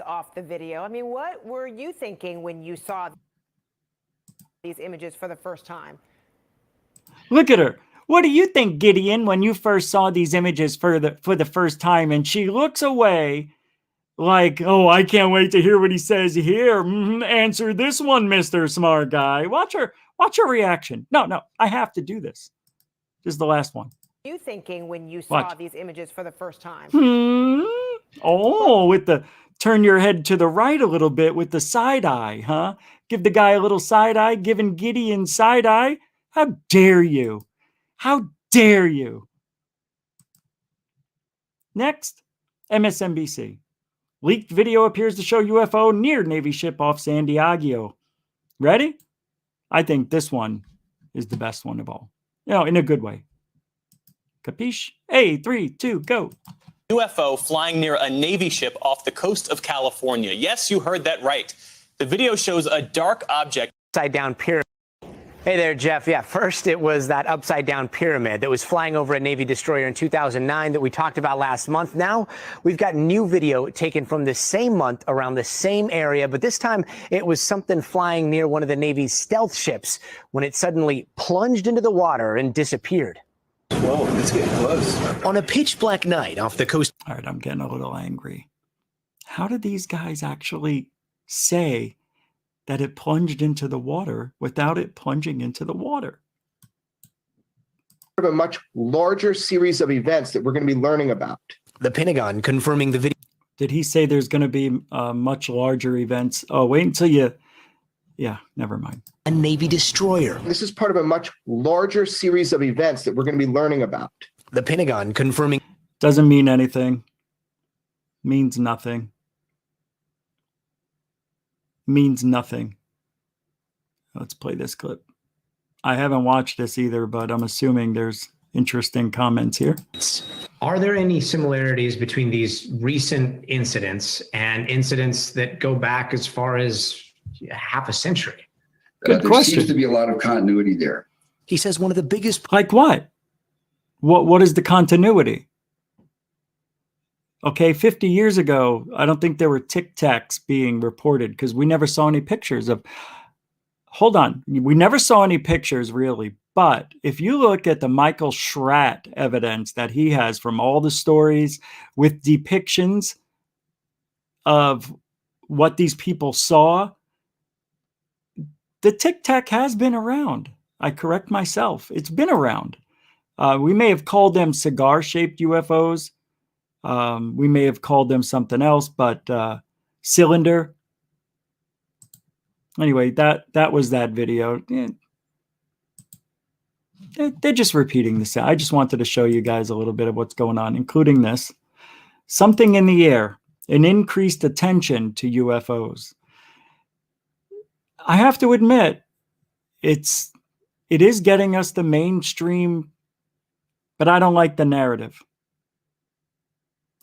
Off the video. I mean, what were you thinking when you saw these images for the first time? Look at her. What do you think, Gideon, when you first saw these images for the first time? And she looks away like, oh, I can't wait to hear what he says here. Answer this one, Mr. Smart Guy. Watch her reaction. No, I have to do this. This is the last one. You thinking when you saw these images for the first time? Oh, with the turn your head to the right a little bit with the side eye, huh? Give the guy a little side eye, giving Gideon side eye. How dare you? How dare you? Next, MSNBC. Leaked video appears to show UFO near Navy ship off San Diego. Ready? I think this one is the best one of all. In a good way. Capiche? Hey, 3, 2, go. UFO flying near a Navy ship off the coast of California. Yes, you heard that right. The video shows a dark object. Upside down pyramid. Hey there, Jeff. Yeah, first it was that upside down pyramid that was flying over a Navy destroyer in 2009 that we talked about last month. Now we've got new video taken from the same month around the same area, but this time it was something flying near one of the Navy's stealth ships when it suddenly plunged into the water and disappeared. Whoa, it's getting close. On a pitch black night off the coast. All right, I'm getting a little angry. How did these guys actually say that it plunged into the water without it plunging into the water? A much larger series of events that we're going to be learning about. The Pentagon confirming the video. Did he say there's going to be much larger events? Oh, wait until you... Yeah, never mind. A Navy destroyer. This is part of a much larger series of events that we're going to be learning about. The Pentagon confirming. Doesn't mean anything. Means nothing. Means nothing. Let's play this clip. I haven't watched this either, but I'm assuming there's interesting comments here. Are there any similarities between these recent incidents and incidents that go back as far as half a century? Good there question. Seems to be a lot of continuity there. He says one of the biggest. Like what? What is the continuity? Okay, 50 years ago, I don't think there were Tic Tacs being reported because we never saw any pictures of. Hold on. We never saw any pictures really. But if you look at the Michael Schratt evidence that he has from all the stories with depictions of what these people saw, the Tic Tac has been around. I correct myself. It's been around. We may have called them cigar-shaped UFOs. We may have called them something else, but cylinder. Anyway, that was that video. They're just repeating this. I just wanted to show you guys a little bit of what's going on, including this. Something in the air, an increased attention to UFOs. I have to admit, it is getting us the mainstream, but I don't like the narrative.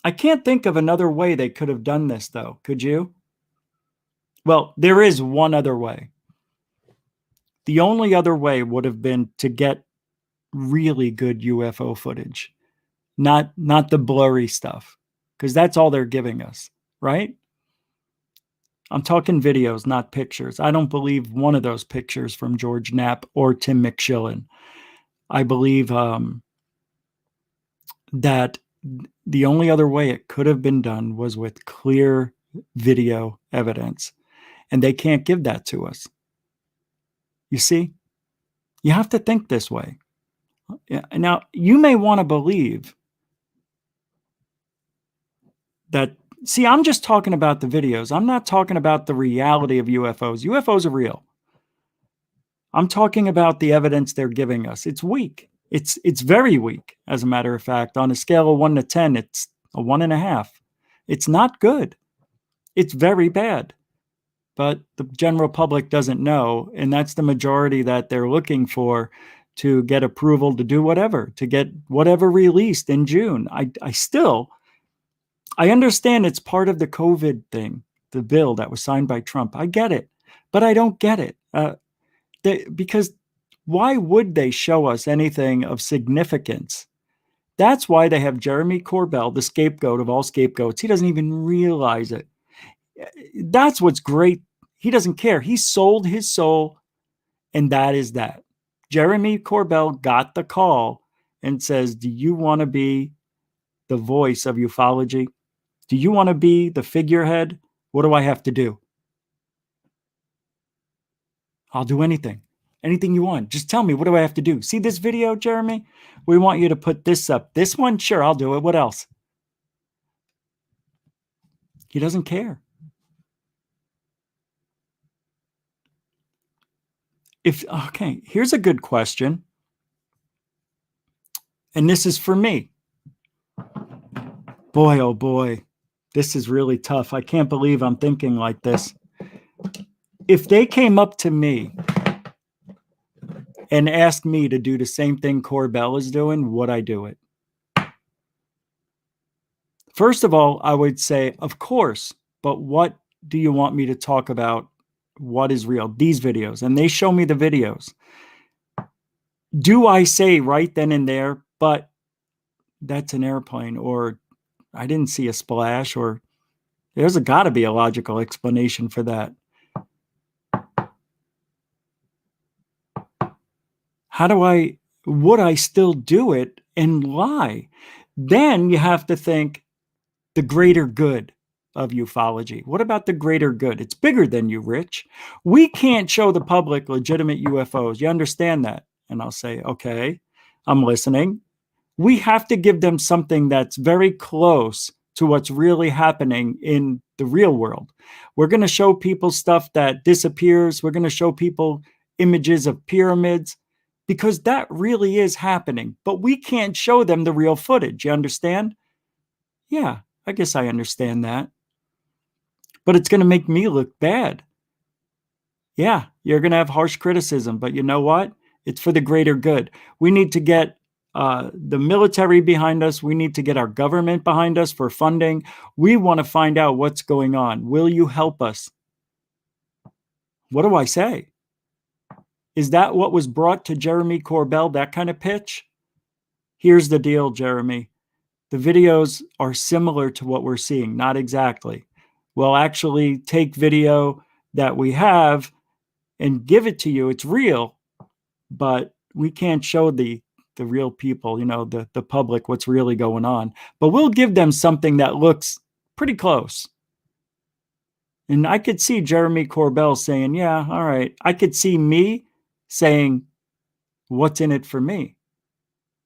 I can't think of another way they could have done this, though. Could you? Well, there is one other way. The only other way would have been to get really good UFO footage, not the blurry stuff, because that's all they're giving us, right? I'm talking videos, not pictures. I don't believe one of those pictures from George Knapp or Tim McShillen. I believe that the only other way it could have been done was with clear video evidence, and they can't give that to us. You see, you have to think this way. Now, you may want to believe that. See, I'm just talking about the videos. I'm not talking about the reality of UFOs. UFOs are real. I'm talking about the evidence they're giving us. It's weak. It's very weak. As a matter of fact, on a scale of 1 to 10, it's a 1.5. It's not good. It's very bad. But the general public doesn't know, and that's the majority that they're looking for to get approval to do whatever, to get whatever released in June. I understand it's part of the COVID thing, the bill that was signed by Trump. I get it, but I don't get it. Because why would they show us anything of significance? That's why they have Jeremy Corbell, the scapegoat of all scapegoats. He doesn't even realize it. That's what's great. He doesn't care. He sold his soul, and that is that. Jeremy Corbell got the call and says, do you want to be the voice of ufology? Do you want to be the figurehead? What do I have to do? I'll do anything. Anything you want. Just tell me, what do I have to do? See this video, Jeremy? We want you to put this up. This one? Sure, I'll do it. What else? He doesn't care. Okay, here's a good question. And this is for me. Boy, oh boy, this is really tough. I can't believe I'm thinking like this. If they came up to me and asked me to do the same thing Corbell is doing, would I do it? First of all, I would say, of course, but what do you want me to talk about? What is real? These videos. And they show me the videos. Do I say right then and there, but that's an airplane, or I didn't see a splash, or there's got to be a logical explanation for that. Would I still do it and lie? Then you have to think the greater good of ufology. What about the greater good? It's bigger than you, Rich. We can't show the public legitimate UFOs. You understand that? And I'll say, okay, I'm listening. We have to give them something that's very close to what's really happening in the real world. We're going to show people stuff that disappears. We're going to show people images of pyramids, because that really is happening. But we can't show them the real footage. You understand? Yeah, I guess I understand that. But it's going to make me look bad. Yeah, you're going to have harsh criticism, but you know what? It's for the greater good. We need to get the military behind us. We need to get our government behind us for funding. We want to find out what's going on. Will you help us? What do I say? Is that what was brought to Jeremy Corbell, that kind of pitch? Here's the deal, Jeremy. The videos are similar to what we're seeing, not exactly. We'll actually take video that we have and give it to you. It's real, but we can't show the real people, the public, what's really going on. But we'll give them something that looks pretty close. And I could see Jeremy Corbell saying, yeah, all right. I could see me saying, what's in it for me?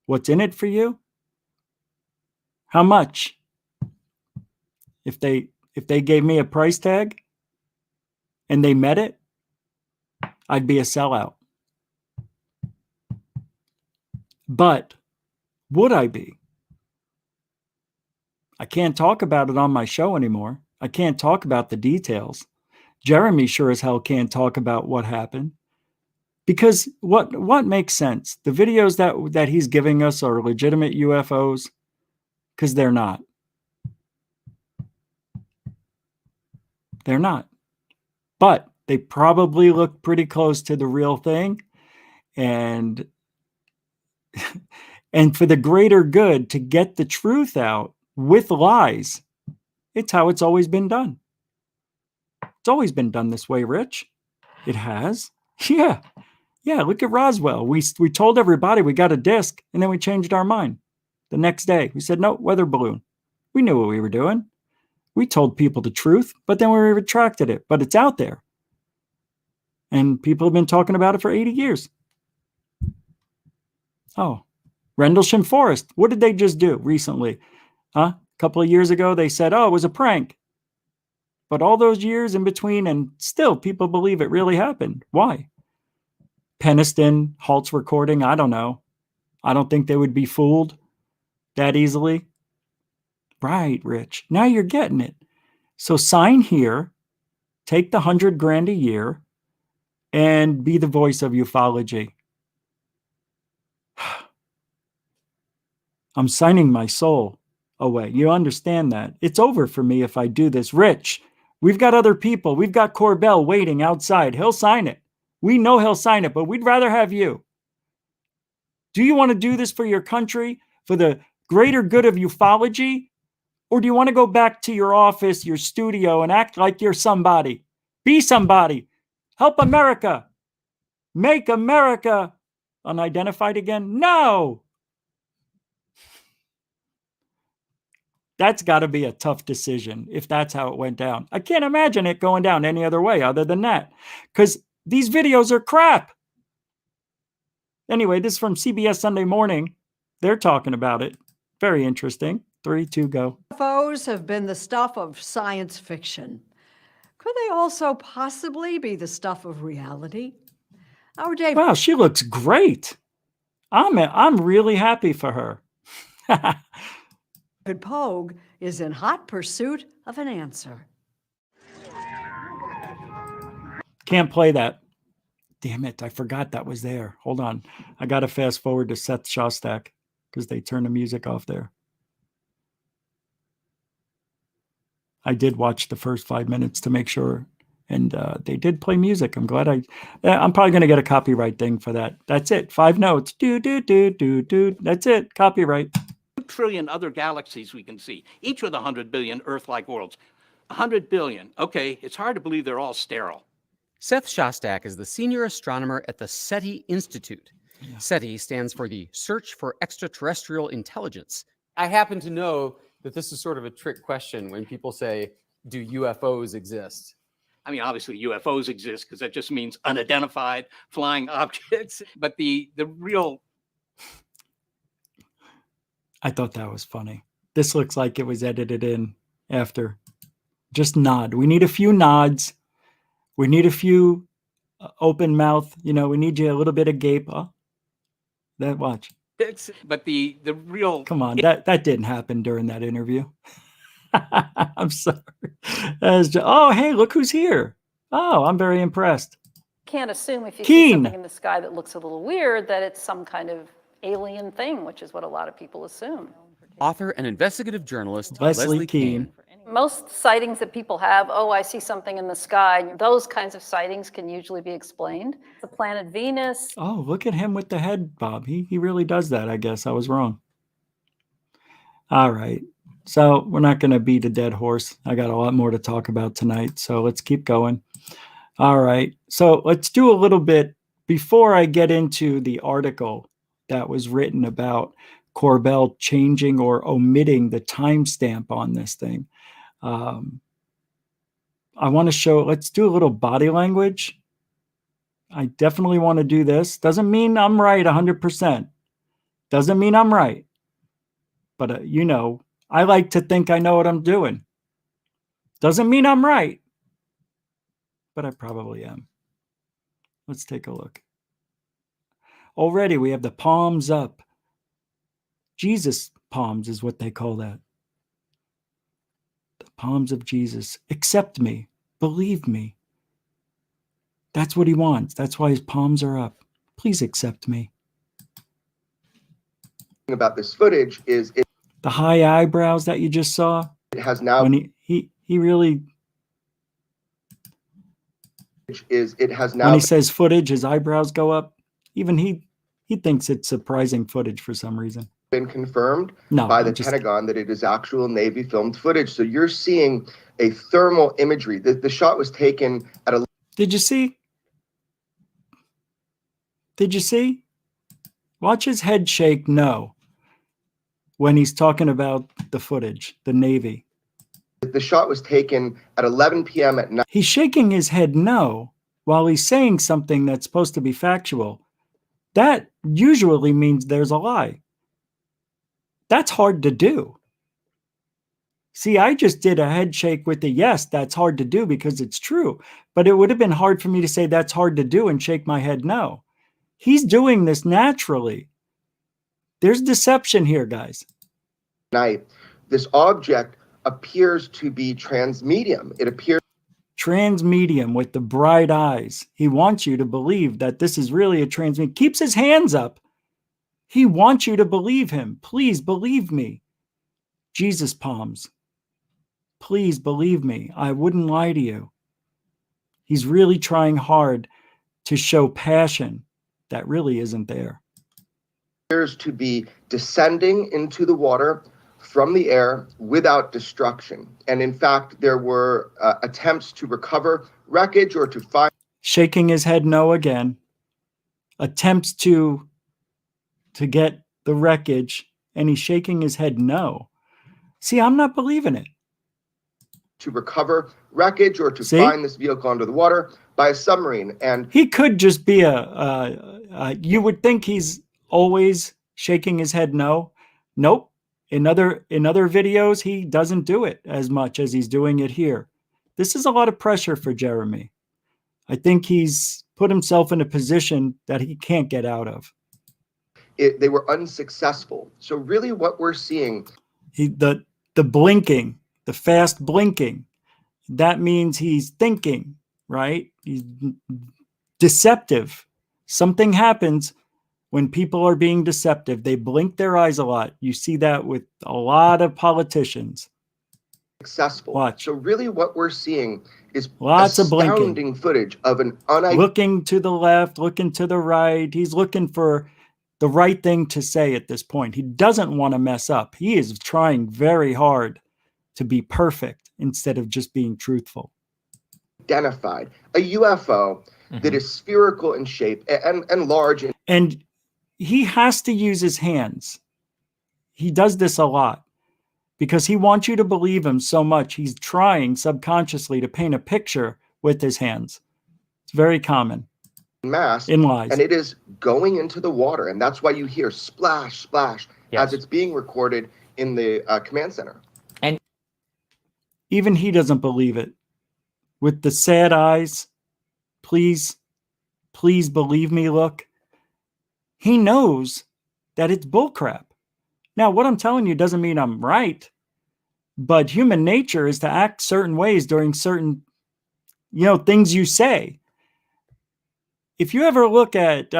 What's in it for you? How much? If they gave me a price tag and they met it, I'd be a sellout. But would I be? I can't talk about it on my show anymore. I can't talk about the details. Jeremy sure as hell can't talk about what happened. Because what makes sense? The videos that he's giving us are legitimate UFOs, because they're not. They're not. but they probably look pretty close to the real thing. And and for the greater good, to get the truth out with lies, it's how it's always been done. It's always been done this way, Rich. It has. Yeah. Yeah, look at Roswell. We told everybody we got a disc, and then we changed our mind. The next day, we said, no, weather balloon. We knew what we were doing. We told people the truth, but then we retracted it. But it's out there. And people have been talking about it for 80 years. Oh, Rendlesham Forest. What did they just do recently? A couple of years ago, they said, oh, it was a prank. But all those years in between, and still people believe it really happened. Why? Peniston halts recording. I don't know. I don't think they would be fooled that easily. Right, Rich. Now you're getting it. So sign here, take the $100,000 a year, and be the voice of ufology. I'm signing my soul away. You understand that? It's over for me if I do this. Rich, we've got other people. We've got Corbell waiting outside. He'll sign it. We know he'll sign it, but we'd rather have you. Do you want to do this for your country, for the greater good of ufology? Or do you want to go back to your office, your studio, and act like you're somebody? Be somebody. Help America. Make America unidentified again? No. That's got to be a tough decision if that's how it went down. I can't imagine it going down any other way other than that, because these videos are crap. Anyway, this is from CBS Sunday Morning. They're talking about it. Very interesting. 3, 2, go. UFOs have been the stuff of science fiction. Could they also possibly be the stuff of reality? Our Dave. Wow, she looks great. I'm really happy for her. David Pogue is in hot pursuit of an answer. Can't play that. Damn it, I forgot that was there. Hold on. I got to fast forward to Seth Shostak because they turned the music off there. I did watch the first 5 minutes to make sure, and they did play music. I'm glad I'm probably going to get a copyright thing for that. That's it. 5 notes. Do, do, do, do, do. That's it. Copyright. 2 trillion other galaxies we can see, each with 100 billion Earth-like worlds. 100 billion. Okay, it's hard to believe they're all sterile. Seth Shostak is the senior astronomer at the SETH Institute. Yeah. SETI stands for the Search for Extraterrestrial Intelligence. I happen to know that this is sort of a trick question when people say, do UFOs exist? I mean, obviously UFOs exist because that just means unidentified flying objects. But the real... I thought that was funny. This looks like it was edited in after. Just nod. We need a few nods. We need a few open mouth. You know, we need you a little bit of gape. Oh, that watch. But the real... Come on, that didn't happen during that interview. I'm sorry. Oh, hey, look who's here. Oh, I'm very impressed. Can't assume if you Keen. see something in the sky that looks a little weird that it's some kind of alien thing, which is what a lot of people assume. Author and investigative journalist Leslie Kean. Most sightings that people have, oh, I see something in the sky, those kinds of sightings can usually be explained. The planet Venus. Oh, look at him with the head bob. He really does that, I guess. I was wrong. All right. So we're not going to beat a dead horse. I got a lot more to talk about tonight, so let's keep going. All right. So let's do a little bit before I get into the article that was written about Corbell changing or omitting the timestamp on this thing. I want to show, let's do a little body language. I definitely want to do this. Doesn't mean I'm right 100%. Doesn't mean I'm right. But, you know, I like to think I know what I'm doing. Doesn't mean I'm right. But I probably am. Let's take a look. Already we have the palms up. Jesus palms is what they call that. The palms of Jesus. Accept me. Believe me. That's what he wants. That's why his palms are up. Please accept me. About this footage is the high eyebrows that you just saw. It has now. When he really. is it has now When he says footage, his eyebrows go up. Even he thinks it's surprising footage for some reason. been confirmed No, by the I'm just- Pentagon that it is actual Navy filmed footage. So you're seeing a thermal imagery. The shot was taken at a. Did you see? Did you see? Watch his head shake no when he's talking about the footage, the Navy. The shot was taken at 11 p.m. at night. He's shaking his head no while he's saying something that's supposed to be factual. That usually means there's a lie. That's hard to do. See, I just did a head shake with a yes, that's hard to do because it's true. But it would have been hard for me to say that's hard to do and shake my head no. He's doing this naturally. There's deception here, guys. Night, this object appears to be transmedium. It appears Transmedium with the bright eyes. He wants you to believe that this is really a transmedium. Keeps his hands up. He wants you to believe him. Please believe me. Jesus palms. Please believe me. I wouldn't lie to you. He's really trying hard to show passion that really isn't there. appears to be descending into the water from the air without destruction. And in fact, there were attempts to recover wreckage or to find. Shaking his head no again. Attempts to get the wreckage, and he's shaking his head no. See, I'm not believing it. To recover wreckage or to find this vehicle under the water by a submarine. And he could just be you would think he's always shaking his head no. Nope. In other videos, he doesn't do it as much as he's doing it here. This is a lot of pressure for Jeremy. I think he's put himself in a position that he can't get out of. They were unsuccessful. So really what we're seeing. The blinking, the fast blinking, that means he's thinking, right? He's deceptive. Something happens when people are being deceptive. They blink their eyes a lot. You see that with a lot of politicians. Successful. Watch. So really what we're seeing is lots of astounding blinking. Footage of an looking to the left, looking to the right. He's looking for the right thing to say at this point. He doesn't want to mess up. He is trying very hard to be perfect instead of just being truthful. Identified a UFO that is spherical in shape and large. And he has to use his hands. He does this a lot because he wants you to believe him so much. He's trying subconsciously to paint a picture with his hands. It's very common. Mass in lies. And it is going into the water. And that's why you hear splash, splash as it's being recorded in the command center. And even he doesn't believe it. With the sad eyes, please believe me look. He knows that it's bullcrap. Now, what I'm telling you doesn't mean I'm right, but human nature is to act certain ways during certain, things you say. If you ever look at,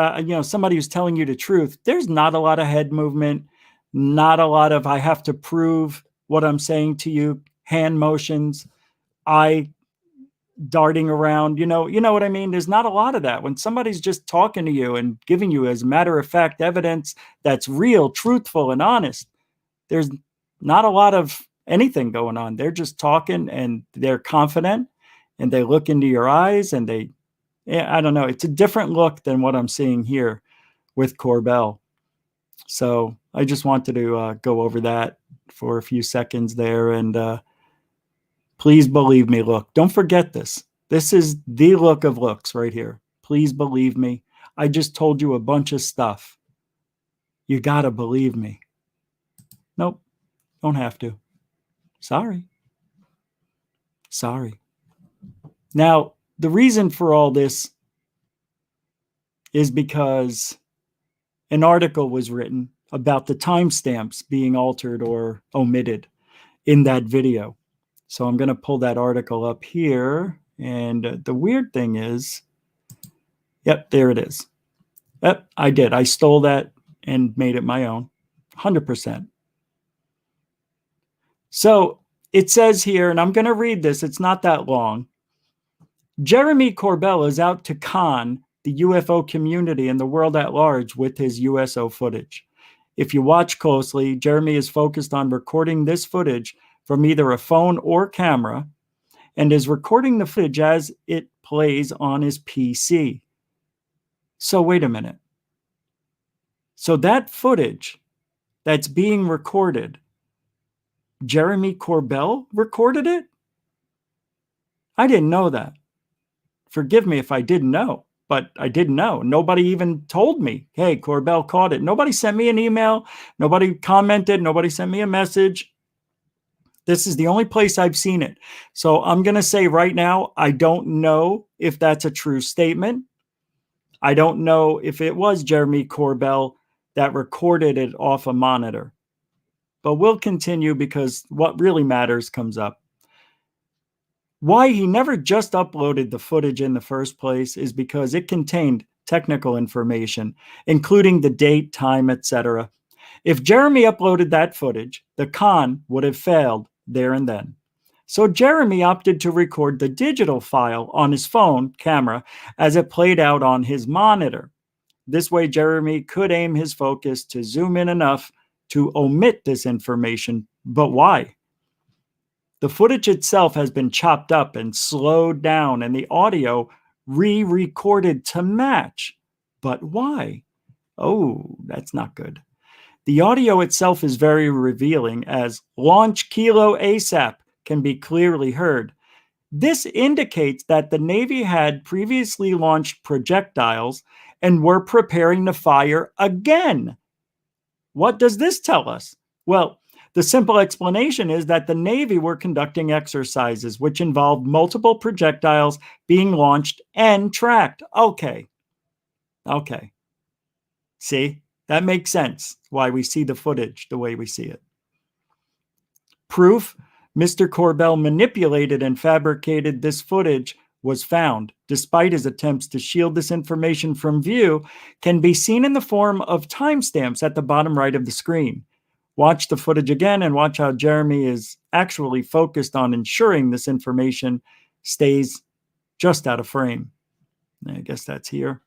somebody who's telling you the truth, there's not a lot of head movement, not a lot of I have to prove what I'm saying to you, hand motions, eye darting around, you know what I mean? There's not a lot of that. When somebody's just talking to you and giving you, as a matter of fact, evidence that's real, truthful, and honest, there's not a lot of anything going on. They're just talking and they're confident and they look into your eyes and I don't know. It's a different look than what I'm seeing here with Corbell. So I just wanted to go over that for a few seconds there. And please believe me. Look, don't forget this. This is the look of looks right here. Please believe me. I just told you a bunch of stuff. You got to believe me. Nope. Don't have to. Sorry. Now, the reason for all this is because an article was written about the timestamps being altered or omitted in that video. So I'm going to pull that article up here. And the weird thing is, yep, there it is. Yep, I did. I stole that and made it my own, 100%. So it says here, and I'm going to read this. It's not that long. Jeremy Corbell is out to con the UFO community and the world at large with his USO footage. If you watch closely, Jeremy is focused on recording this footage from either a phone or camera and is recording the footage as it plays on his PC. So wait a minute. So that footage that's being recorded, Jeremy Corbell recorded it? I didn't know that. Forgive me if I didn't know, but I didn't know. Nobody even told me, hey, Corbell caught it. Nobody sent me an email. Nobody commented. Nobody sent me a message. This is the only place I've seen it. So I'm going to say right now, I don't know if that's a true statement. I don't know if it was Jeremy Corbell that recorded it off a monitor. But we'll continue because what really matters comes up. Why he never just uploaded the footage in the first place is because it contained technical information, including the date, time, etc. If Jeremy uploaded that footage, the con would have failed there and then. So Jeremy opted to record the digital file on his phone camera as it played out on his monitor. This way, Jeremy could aim his focus to zoom in enough to omit this information. But why? The footage itself has been chopped up and slowed down and the audio re-recorded to match. But why? Oh, that's not good. The audio itself is very revealing as "Launch Kilo ASAP" can be clearly heard. This indicates that the Navy had previously launched projectiles and were preparing to fire again. What does this tell us? Well, the simple explanation is that the Navy were conducting exercises which involved multiple projectiles being launched and tracked. Okay. See, that makes sense why we see the footage the way we see it. Proof Mr. Corbell manipulated and fabricated this footage was found, despite his attempts to shield this information from view, can be seen in the form of timestamps at the bottom right of the screen. Watch the footage again and watch how Jeremy is actually focused on ensuring this information stays just out of frame. I guess that's here.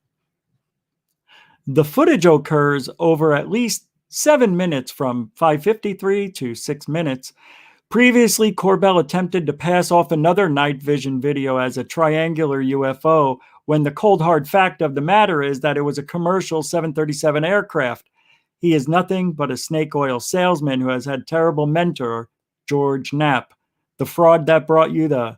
The footage occurs over at least 7 minutes from 5:53 to 6 minutes. Previously, Corbell attempted to pass off another night vision video as a triangular UFO when the cold hard fact of the matter is that it was a commercial 737 aircraft. He is nothing but a snake oil salesman who has had terrible mentor, George Knapp, the fraud that brought you the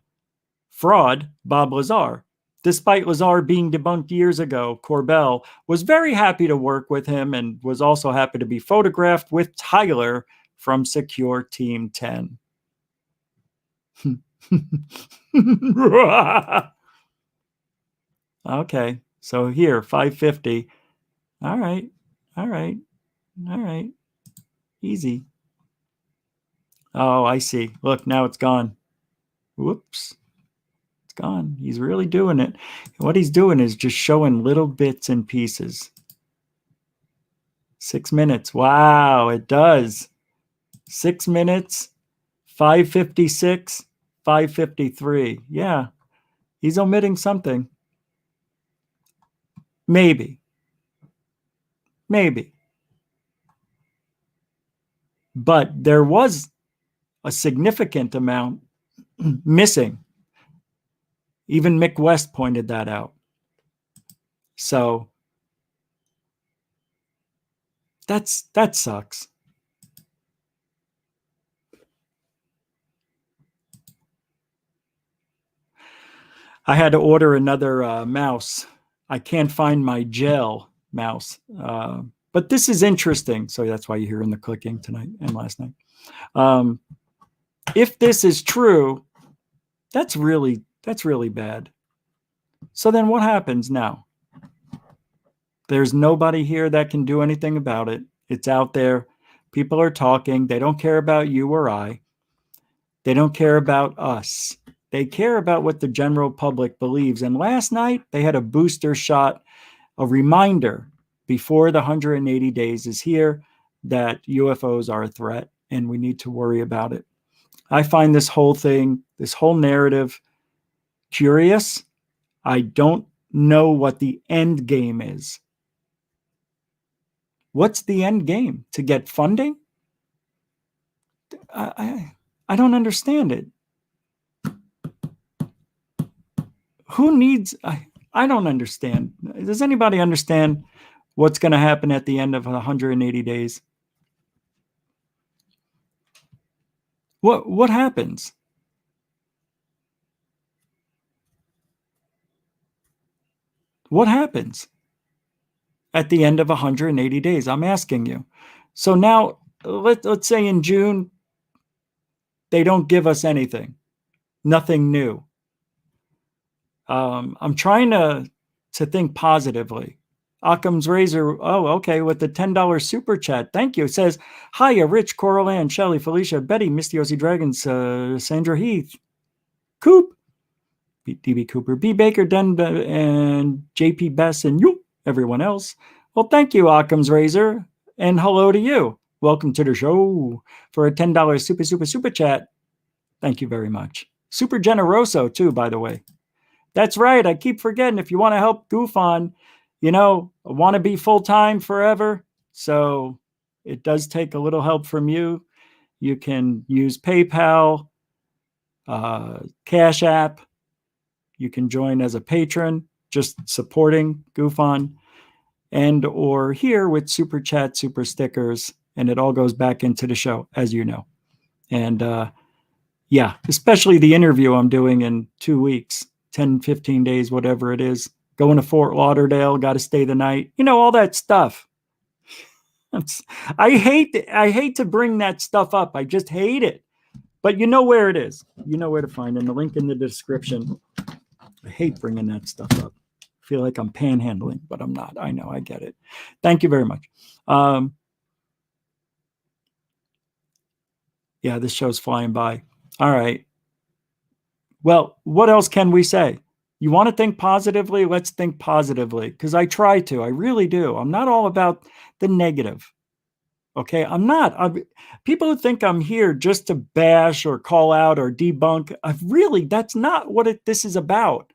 fraud, Bob Lazar. Despite Lazar being debunked years ago, Corbell was very happy to work with him and was also happy to be photographed with Tyler from Secure Team 10. Okay, so here, 550. All right. Easy. Oh, I see. Look, now it's gone. Whoops. It's gone. He's really doing it. What he's doing is just showing little bits and pieces. 6 minutes. Wow, it does. 6 minutes, 5:56, 5:53. Yeah, he's omitting something. Maybe. But there was a significant amount missing. Even Mick West pointed that out. So that sucks. I had to order another mouse. I can't find my gel mouse. But this is interesting. So that's why you're hearing the clicking tonight and last night. If this is true, that's really bad. So then what happens now? There's nobody here that can do anything about it. It's out there. People are talking. They don't care about you or I. They don't care about us. They care about what the general public believes. And last night, they had a booster shot, a reminder before the 180 days is here that UFOs are a threat and we need to worry about it. I find this whole thing, this whole narrative curious I don't know what the end game is. What's the end game? To get funding? I don't understand it. Who needs... I don't understand. Does anybody understand what's going to happen at the end of 180 days? What happens? What happens at the end of 180 days? I'm asking you. So now, let's say in June, they don't give us anything, nothing new. I'm trying to think positively. Occam's Razor, oh, okay, with the $10 super chat. Thank you. It says, hiya, Rich, Coral Ann, Shelly, Felicia, Betty, Misty Ozzy Dragons, Sandra Heath, Coop, DB Cooper, B. Baker, Den, and JP Bess, and you, everyone else. Well, thank you, Occam's Razor, and hello to you. Welcome to the show for a $10 super chat. Thank you very much. Super generoso, too, by the way. That's right. I keep forgetting. If you want to help GUFON, I want to be full-time forever. So it does take a little help from you. You can use PayPal, Cash App. You can join as a patron, just supporting GUFON, and or here with Super Chat, Super Stickers, and it all goes back into the show, as you know. And yeah, especially the interview I'm doing in 2 weeks. 10, 15 days, whatever it is, going to Fort Lauderdale, got to stay the night, all that stuff. I hate to bring that stuff up. I just hate it. But you know where it is. You know where to find it. The link in the description. I hate bringing that stuff up. I feel like I'm panhandling, but I'm not. I know, I get it. Thank you very much. Yeah, this show's flying by. All right. Well, what else can we say? You want to think positively? Let's think positively, because I try to. I really do. I'm not all about the negative. Okay? I'm not. People who think I'm here just to bash or call out or debunk, that's not what this is about.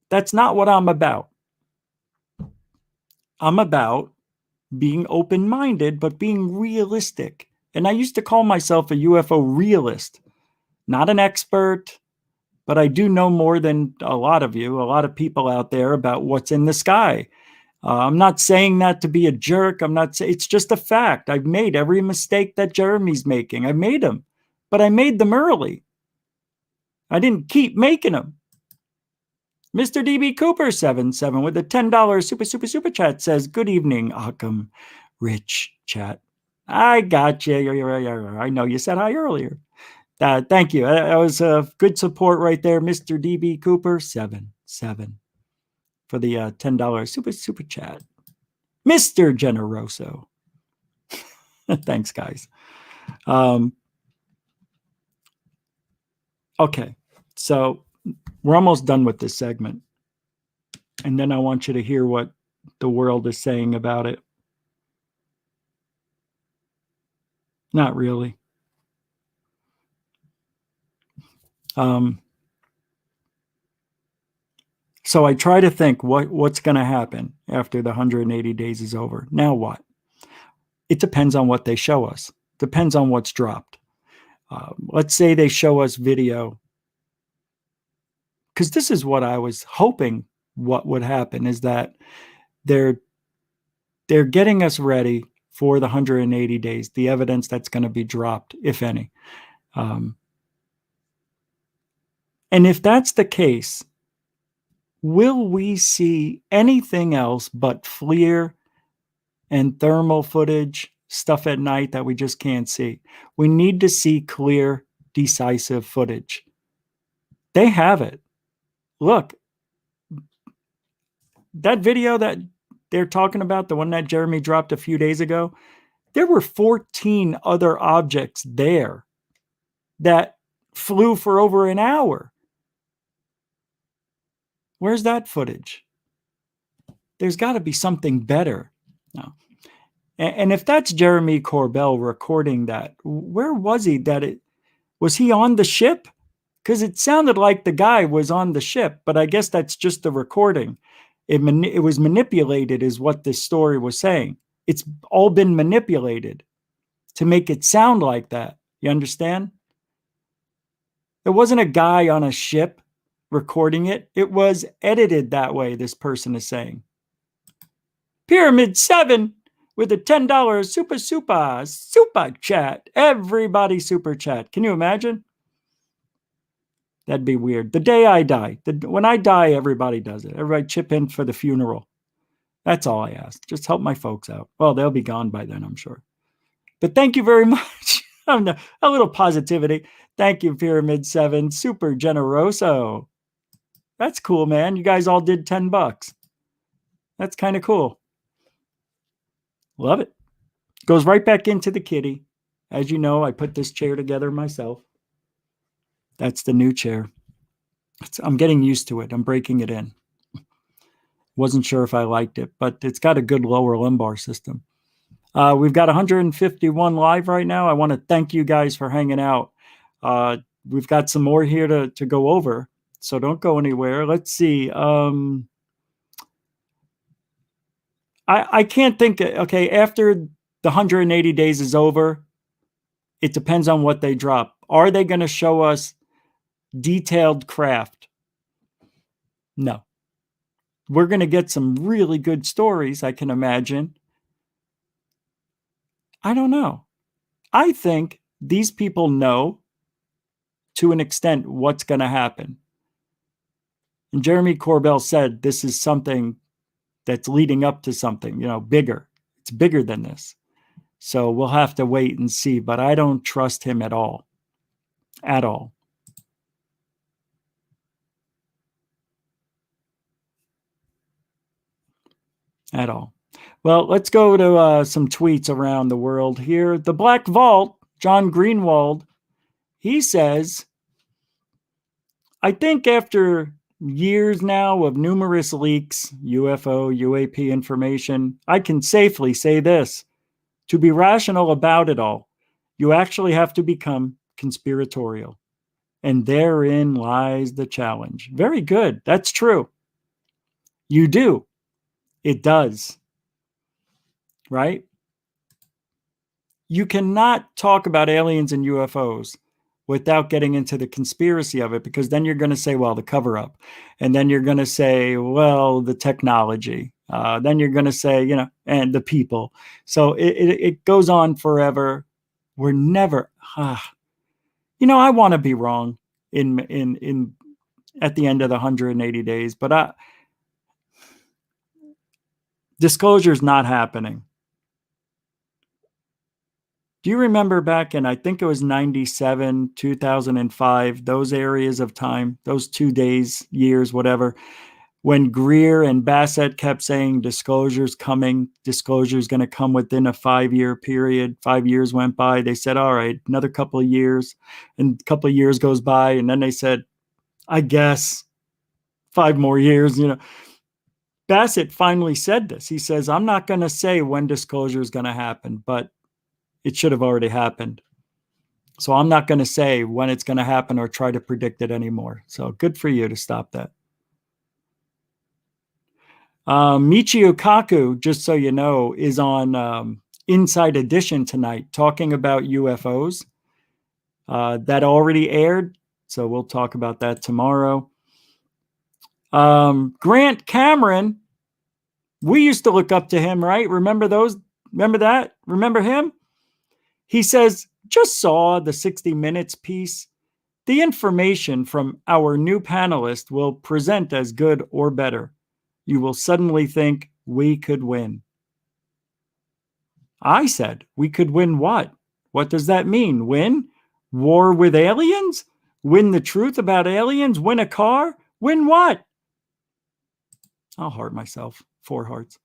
That's not what I'm about. I'm about being open-minded, but being realistic. And I used to call myself a UFO realist, not an expert. But I do know more than a lot of you, a lot of people out there about what's in the sky. I'm not saying that to be a jerk. It's just a fact. I've made every mistake that Jeremy's making. I made them, but I made them early. I didn't keep making them. Mr. DB Cooper 77 with a $10 super chat says, good evening, Occam, Rich chat. I got you. I know you said hi earlier. Thank you. That was a good support right there, Mr. DB Cooper 77 for the $10 super chat. Mr. Generoso. Thanks, guys. Okay, so we're almost done with this segment. And then I want you to hear what the world is saying about it. Not really. So I try to think what's going to happen after the 180 days is over. Now what? It depends on what they show us. Depends on what's dropped. Let's say they show us video. Because this is what I was hoping what would happen is that they're getting us ready for the 180 days, the evidence that's going to be dropped, if any. And if that's the case, will we see anything else but FLIR and thermal footage, stuff at night that we just can't see? We need to see clear, decisive footage. They have it. Look, that video that they're talking about, the one that Jeremy dropped a few days ago, there were 14 other objects there that flew for over an hour. Where's that footage? There's got to be something better. No. And if that's Jeremy Corbell recording that, where was he? Was he on the ship? because it sounded like the guy was on the ship, but I guess that's just the recording. It was manipulated, is what this story was saying. It's all been manipulated to make it sound like that. You understand? There wasn't a guy on a ship recording it. It was edited that way, this person is saying. Pyramid 7 with a $10 super chat. Everybody super chat. Can you imagine? That'd be weird. The day I die. When I die, everybody does it. Everybody chip in for the funeral. That's all I ask. Just help my folks out. Well, they'll be gone by then, I'm sure. But thank you very much. A little positivity. Thank you, Pyramid 7. Super generoso. That's cool, man. You guys all did $10. That's kind of cool. Love it. Goes right back into the kitty. As you know, I put this chair together myself. That's the new chair. I'm getting used to it. I'm breaking it in. Wasn't sure if I liked it, but it's got a good lower lumbar system. We've got 151 live right now. I want to thank you guys for hanging out. We've got some more here to go over, so don't go anywhere. Let's see. I can't think. Okay, after the 180 days is over, it depends on what they drop. Are they going to show us detailed craft? No. We're going to get some really good stories, I can imagine. I don't know. I think these people know to an extent what's going to happen. And Jeremy Corbell said this is something that's leading up to something, bigger. It's bigger than this. So we'll have to wait and see, but I don't trust him at all. At all. At all. Well, let's go to some tweets around the world here. The Black Vault, John Greenwald, he says, I think after years now of numerous leaks, UFO, UAP information, I can safely say this. To be rational about it all, you actually have to become conspiratorial. And therein lies the challenge. Very good. That's true. You do. It does. Right? You cannot talk about aliens and UFOs without getting into the conspiracy of it, because then you're going to say, well, the cover-up. And then you're going to say, well, the technology. Then you're going to say, and the people. So it goes on forever. We're never, I want to be wrong in at the end of the 180 days, but disclosure is not happening. Do you remember back in, I think it was 97, 2005, those areas of time, those 2 days, years, whatever, when Greer and Bassett kept saying disclosure's coming, disclosure's going to come within a 5-year period. 5 years went by. They said, all right, another couple of years. And a couple of years goes by. And then they said, I guess 5 more years, Bassett finally said this. He says, I'm not going to say when disclosure is going to happen, but it should have already happened. So I'm not going to say when it's going to happen or try to predict it anymore. So good for you to stop that. Michio Kaku, just so you know, is on Inside Edition tonight talking about UFOs. That already aired, so we'll talk about that tomorrow. Grant Cameron, we used to look up to him, right? Remember those? Remember that? Remember him? He says, just saw the 60 Minutes piece. The information from our new panelist will present as good or better. You will suddenly think we could win. I said, we could win what? What does that mean? Win? War with aliens? Win the truth about aliens? Win a car? Win what? I'll heart myself. 4 hearts.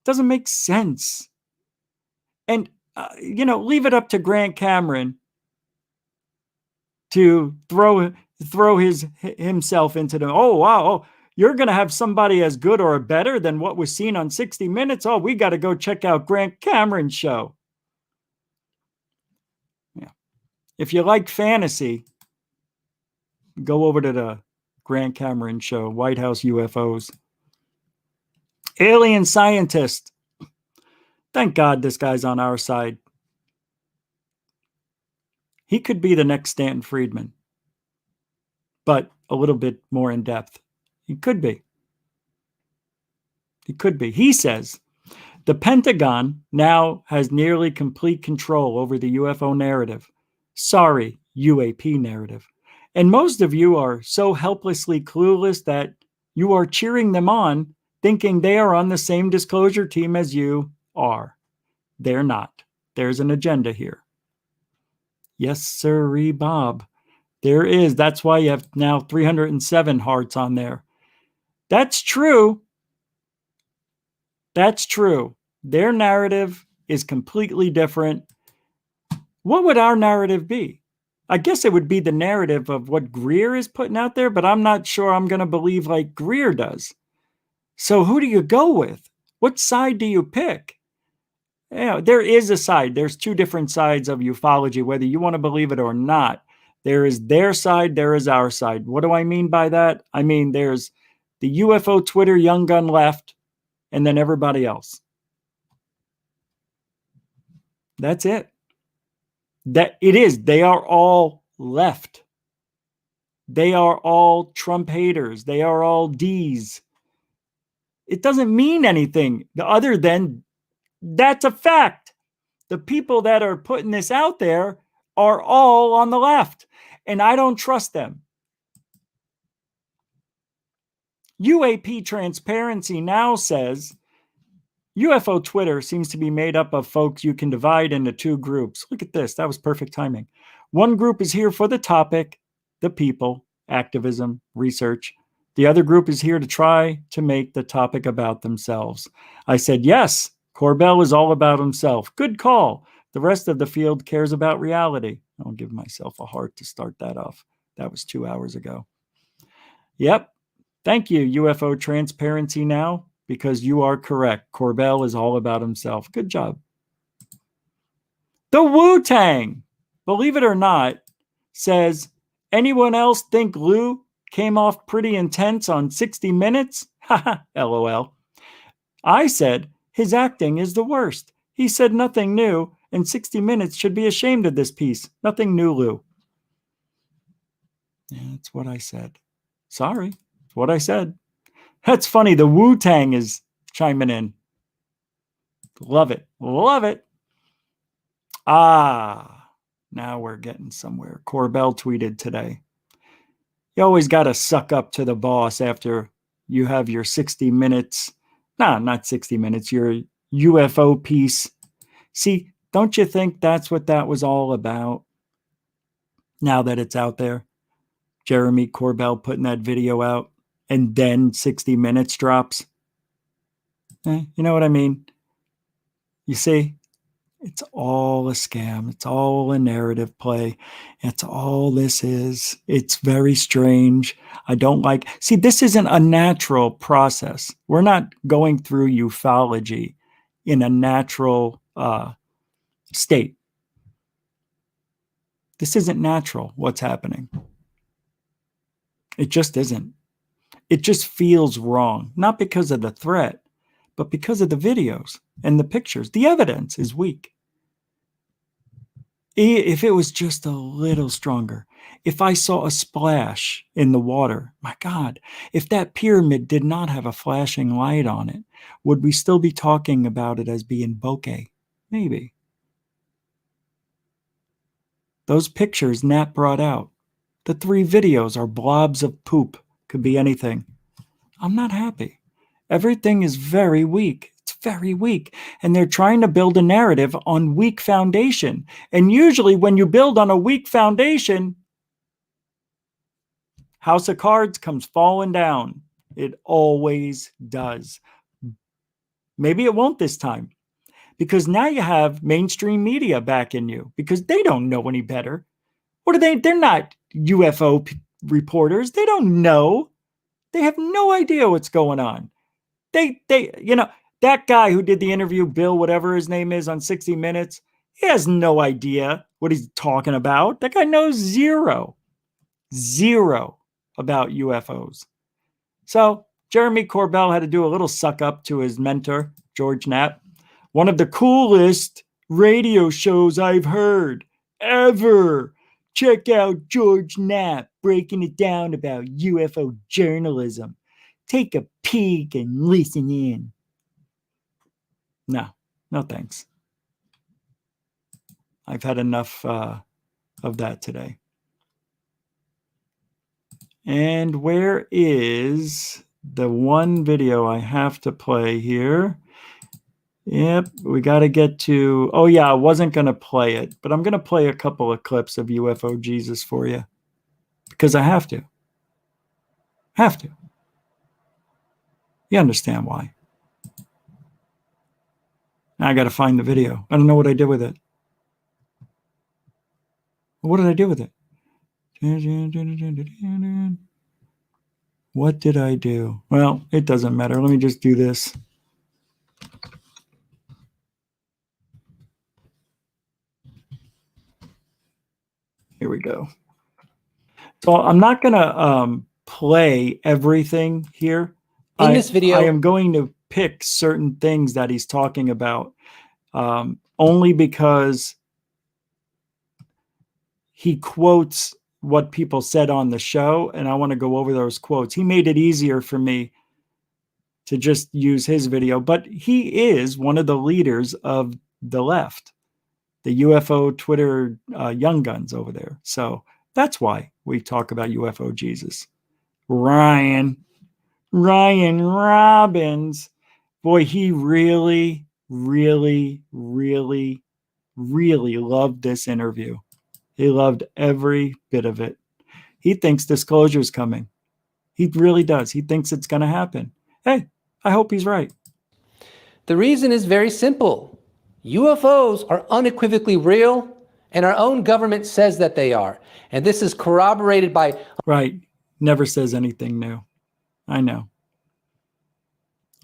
Doesn't make sense. And, leave it up to Grant Cameron to throw himself into the, oh, wow, oh, you're going to have somebody as good or better than what was seen on 60 Minutes? Oh, we got to go check out Grant Cameron's show. Yeah. If you like fantasy, Go over to the Grant Cameron show, White House UFOs. Alien scientist. Thank God this guy's on our side. He could be the next Stanton Friedman, but a little bit more in depth. He could be. He could be. He says, the Pentagon now has nearly complete control over the UFO narrative. Sorry, UAP narrative. And most of you are so helplessly clueless that you are cheering them on, thinking they are on the same disclosure team as you are. They're not. There's an agenda here. Yes, sirree, Bob. There is. That's why you have now 307 hearts on there. That's true. That's true. Their narrative is completely different. What would our narrative be? I guess it would be the narrative of what Greer is putting out there, but I'm not sure I'm going to believe like Greer does. So who do you go with? What side do you pick? You know, there is a side. There's two different sides of ufology, whether you want to believe it or not. There is their side, there is our side. What do I mean by that? I mean, there's the UFO Twitter young gun left, and then everybody else. That's it. That it is. They are all left. They are all Trump haters. They are all D's. It doesn't mean anything other than that's a fact. The people that are putting this out there are all on the left, and I don't trust them. UAP Transparency Now says UFO Twitter seems to be made up of folks you can divide into two groups. Look at this. That was perfect timing. One group is here for the topic, the people, activism, research. The other group is here to try to make the topic about themselves. I said, yes, Corbell is all about himself. Good call. The rest of the field cares about reality. I'll give myself a heart to start that off. That was 2 hours ago. Yep. Thank you, UFO Transparency Now, because you are correct. Corbell is all about himself. Good job. The Wu-Tang, believe it or not, says, anyone else think Lou came off pretty intense on 60 Minutes? Haha, LOL. I said, his acting is the worst. He said nothing new, and 60 Minutes should be ashamed of this piece. Nothing new, Lou. Yeah, that's what I said. Sorry, that's what I said. That's funny. The Wu-Tang is chiming in. Love it. Love it. Ah, now we're getting somewhere. Corbell tweeted today. You always got to suck up to the boss after you have your 60 minutes. Nah, not 60 minutes. Your UFO piece. See, don't you think that's what that was all about? Now that it's out there. Jeremy Corbell putting that video out. And then 60 Minutes drops. You know what I mean? You see? It's all a scam. It's all a narrative play. It's all this is. It's very strange. I don't like... See, this isn't a natural process. We're not going through ufology in a natural state. This isn't natural, what's happening. It just isn't. It just feels wrong. Not because of the threat, but because of the videos and the pictures. The evidence is weak. If it was just a little stronger, if I saw a splash in the water, my God, if that pyramid did not have a flashing light on it, would we still be talking about it as being bokeh? Maybe. Those pictures Nat brought out, the 3 videos are blobs of poop. Could be anything. I'm not happy. Everything is very weak. It's very weak. And they're trying to build a narrative on weak foundation. And usually when you build on a weak foundation, House of Cards comes falling down. It always does. Maybe it won't this time. Because now you have mainstream media backing you. Because they don't know any better. What are they? They're not UFO reporters. They don't know. They have no idea what's going on. They, you know, that guy who did the interview, Bill, whatever his name is on 60 Minutes, he has no idea what he's talking about. That guy knows zero. Zero about UFOs. So Jeremy Corbell had to do a little suck up to his mentor, George Knapp. One of the coolest radio shows I've heard ever. Check out George Knapp breaking it down about UFO journalism. Take a peek and listen in. No thanks. I've had enough of that today. And where is the one video I have to play here? Yep, we got to get to... Oh, yeah, I wasn't going to play it, but I'm going to play a couple of clips of UFO Jesus for you. Because I have to. Have to. You understand why. Now I got to find the video. I don't know what I did with it. What did I do with it? What did I do? Well, it doesn't matter. Let me just do this. Here we go. So I'm not going to play everything here. In this video, I am going to pick certain things that he's talking about only because he quotes what people said on the show, and I want to go over those quotes. He made it easier for me to just use his video, but he is one of the leaders of the left, the UFO Twitter young guns over there. So that's why we talk about UFO Jesus. Ryan Robbins, boy, he really loved this interview. He loved every bit of it. He thinks disclosure is coming. He really does. He thinks it's going to happen. Hey, I hope he's right. The reason is very simple. UFOs are unequivocally real, and our own government says that they are. And this is corroborated by... Right. Never says anything new. I know.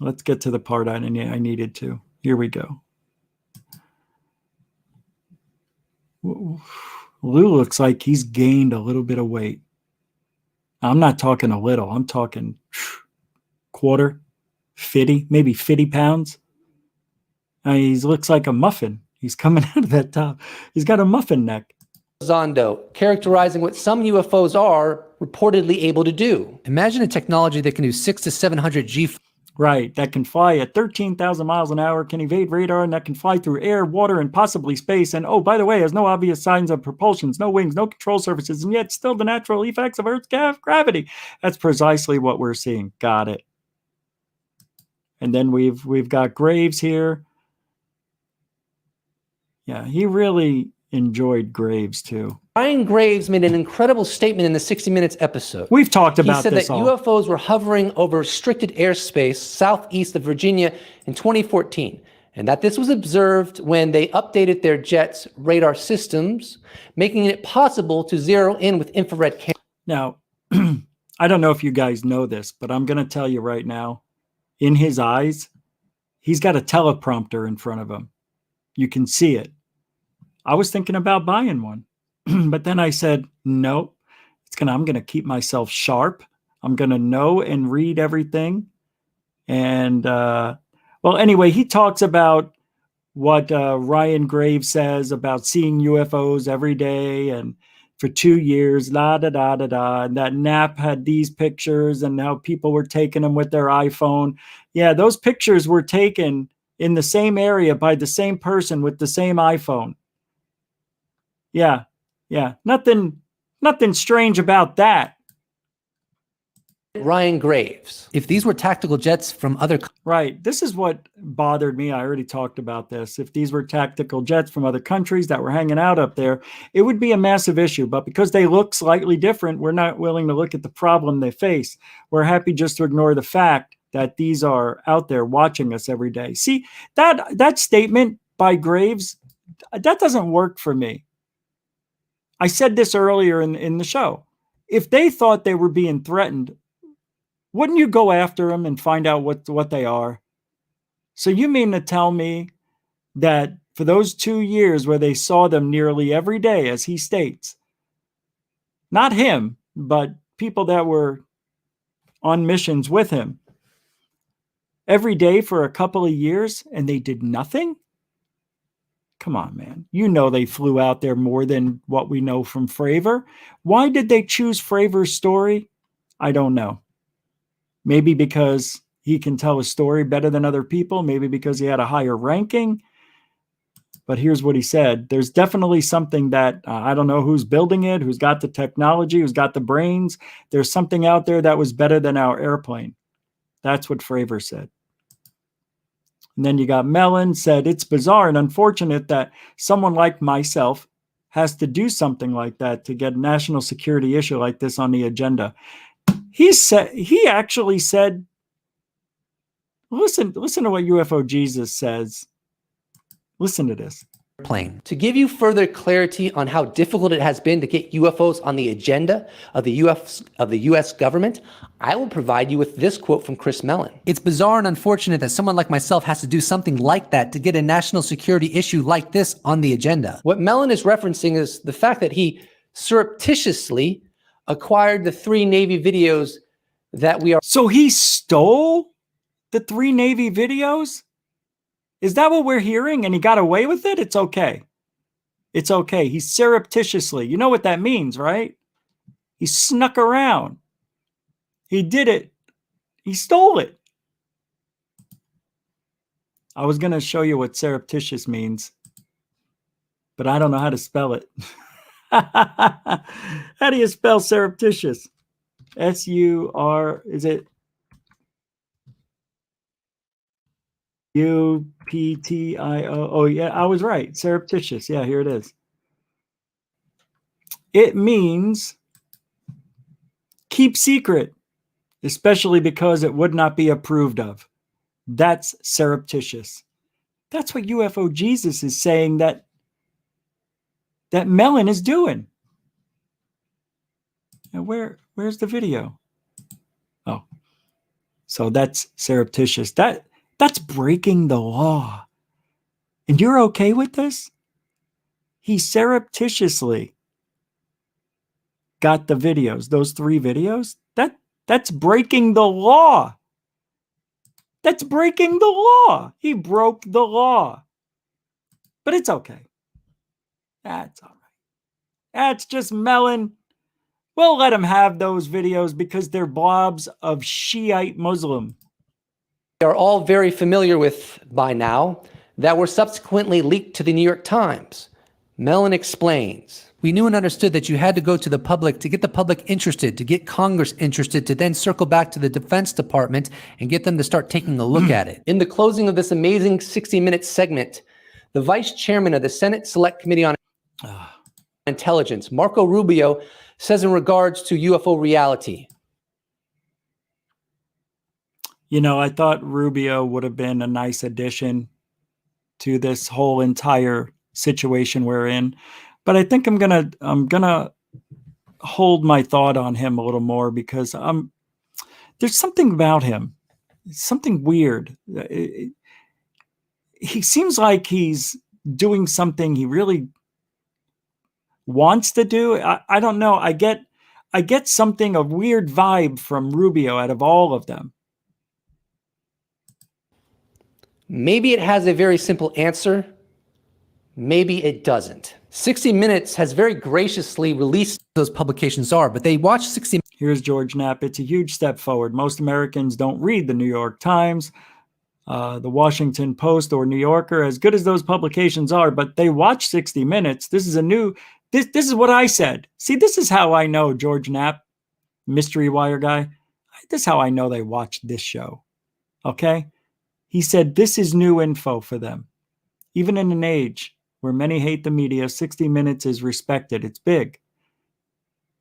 Let's get to the part I needed to. Here we go. Lou looks like he's gained a little bit of weight. I'm not talking a little. I'm talking quarter, 50, maybe 50 pounds. He looks like a muffin. He's coming out of that top. He's got a muffin neck. Zondo, characterizing what some UFOs are reportedly able to do. Imagine a technology that can do 600 to 700 G. Right, that can fly at 13,000 miles an hour, can evade radar, and that can fly through air, water, and possibly space. And oh, by the way, has no obvious signs of propulsions, no wings, no control surfaces, and yet still the natural effects of Earth's gravity. That's precisely what we're seeing. Got it. And then we've got Graves here. Yeah, he really enjoyed Graves too. Ryan Graves made an incredible statement in the 60 Minutes episode. We've talked about this. He said that UFOs were hovering over restricted airspace southeast of Virginia in 2014, and that this was observed when they updated their jets' radar systems, making it possible to zero in with infrared cameras. Now, I don't know if you guys know this, but I'm going to tell you right now, in his eyes, he's got a teleprompter in front of him. You can see it. I was thinking about buying one, but then I said, no, I'm going to keep myself sharp. I'm going to know and read everything. And, well, anyway, he talks about what Ryan Graves says about seeing UFOs every day and for 2 years, and that Knapp had these pictures and how people were taking them with their iPhone. Yeah, those pictures were taken in the same area by the same person with the same iPhone. Yeah. Nothing strange about that. Ryan Graves. If these were tactical jets from other... Right. This is what bothered me. I already talked about this. If these were tactical jets from other countries that were hanging out up there, it would be a massive issue. But because they look slightly different, we're not willing to look at the problem they face. We're happy just to ignore the fact that these are out there watching us every day. See, that statement by Graves, that doesn't work for me. I said this earlier in the show. If they thought they were being threatened, wouldn't you go after them and find out what they are? So you mean to tell me that for those 2 years where they saw them nearly every day, as he states, not him, but people that were on missions with him every day for a couple of years, and they did nothing? Come on, man. You know they flew out there more than what we know from Fravor. Why did they choose Fravor's story? I don't know. Maybe because he can tell a story better than other people. Maybe because he had a higher ranking. But here's what he said. There's definitely something that, I don't know who's building it, who's got the technology, who's got the brains. There's something out there that was better than our airplane. That's what Fravor said. And then you got Mellon said, it's bizarre and unfortunate that someone like myself has to do something like that to get a national security issue like this on the agenda. He actually said, listen to what UFO Jesus says. Listen to this. Plane. To give you further clarity on how difficult it has been to get UFOs on the agenda of the US government, I will provide you with this quote from Chris Mellon. It's bizarre and unfortunate that someone like myself has to do something like that to get a national security issue like this on the agenda. What Mellon is referencing is the fact that he surreptitiously acquired the 3 Navy videos that we are. So he stole the 3 Navy videos? Is that what we're hearing? And he got away with it? It's okay. It's okay. He surreptitiously. You know what that means, right? He snuck around. He did it. He stole it. I was going to show you what surreptitious means, but I don't know how to spell it. How do you spell surreptitious? S-U-R, is it? U-P-T-I-O. Oh, yeah, I was right. Surreptitious. Yeah, here it is. It means keep secret, especially because it would not be approved of. That's surreptitious. That's what UFO Jesus is saying that Mellon is doing. And where's the video? Oh, so that's surreptitious. That's breaking the law. And you're okay with this? He surreptitiously got the videos, those 3 videos. That's breaking the law. That's breaking the law. He broke the law. But it's okay. That's all right. That's just Mellon. We'll let him have those videos because they're blobs of Shiite Muslim. Are all very familiar with by now, that were subsequently leaked to the New York Times. Mellon explains. We knew and understood that you had to go to the public to get the public interested, to get Congress interested, to then circle back to the Defense Department and get them to start taking a look at it. In the closing of this amazing 60-minute segment, the Vice Chairman of the Senate Select Committee on Intelligence, Marco Rubio, says in regards to UFO reality. You know, I thought Rubio would have been a nice addition to this whole entire situation we're in, but I think I'm gonna hold my thought on him a little more because there's something about him, something weird. He seems like he's doing something he really wants to do. I don't know. I get something, a weird vibe from Rubio out of all of them. Maybe it has a very simple answer. Maybe it doesn't. 60 Minutes has very graciously released those publications are, but they watch 60 Minutes. Here's George Knapp. It's a huge step forward. Most Americans don't read the New York Times, the Washington Post, or New Yorker, as good as those publications are, but they watch 60 Minutes. This is a new, this is what I said. See, this is how I know George Knapp, Mystery Wire guy. This is how I know they watch this show. Okay? He said, this is new info for them. Even in an age where many hate the media, 60 Minutes is respected. It's big.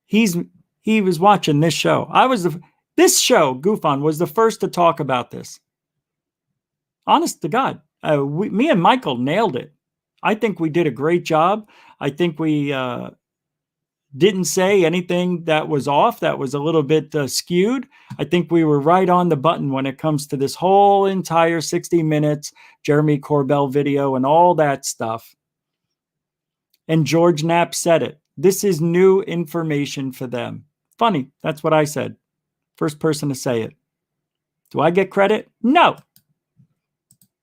He was watching this show. This show, GUFON, was the first to talk about this. Honest to God. Me and Michael nailed it. I think we did a great job. I think we didn't say anything that was off, that was a little bit skewed. I think we were right on the button when it comes to this whole entire 60 Minutes, Jeremy Corbell video and all that stuff. And George Knapp said it. This is new information for them. Funny. That's what I said. First person to say it. Do I get credit? No.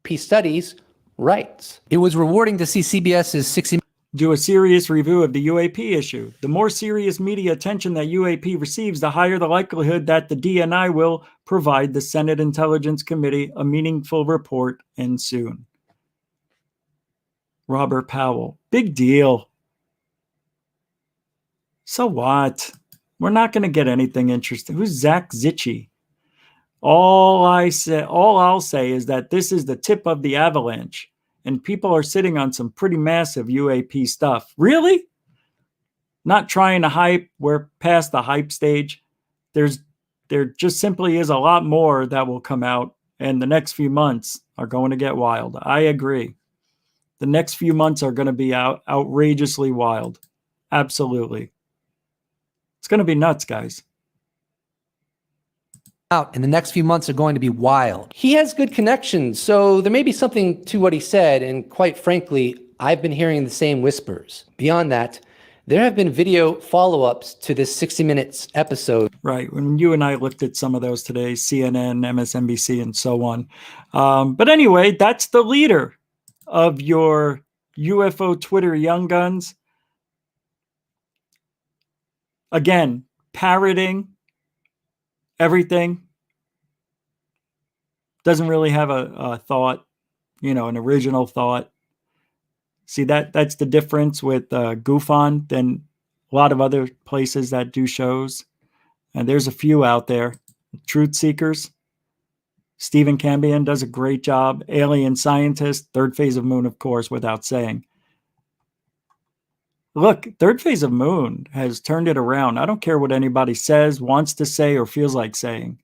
Peace Studies writes, it was rewarding to see CBS's 60 do a serious review of the UAP issue. The more serious media attention that UAP receives, the higher the likelihood that the DNI will provide the Senate Intelligence Committee a meaningful report, and soon. Robert Powell. Big deal. So what? We're not going to get anything interesting. Who's Zach Zichy? All I'll say is that this is the tip of the avalanche, and people are sitting on some pretty massive UAP stuff. Really? Not trying to hype. We're past the hype stage. There just simply is a lot more that will come out, and the next few months are going to get wild. I agree. The next few months are going to be outrageously wild. Absolutely. It's going to be nuts, guys. out, and the next few months are going to be wild. He has good connections, so there may be something to what he said, and quite frankly, I've been hearing the same whispers. Beyond that, there have been video follow-ups to this 60 Minutes episode. Right. When you and I looked at some of those today, CNN, MSNBC, and so on. But anyway, that's the leader of your UFO Twitter young guns. Again, parroting everything. Doesn't really have a thought, an original thought. See, that's the difference with GUFON than a lot of other places that do shows. And there's a few out there. Truth Seekers. Stephen Cambion does a great job. Alien Scientist. Third Phase of Moon, of course, without saying. Look, Third Phase of Moon has turned it around. I don't care what anybody says, wants to say, or feels like saying.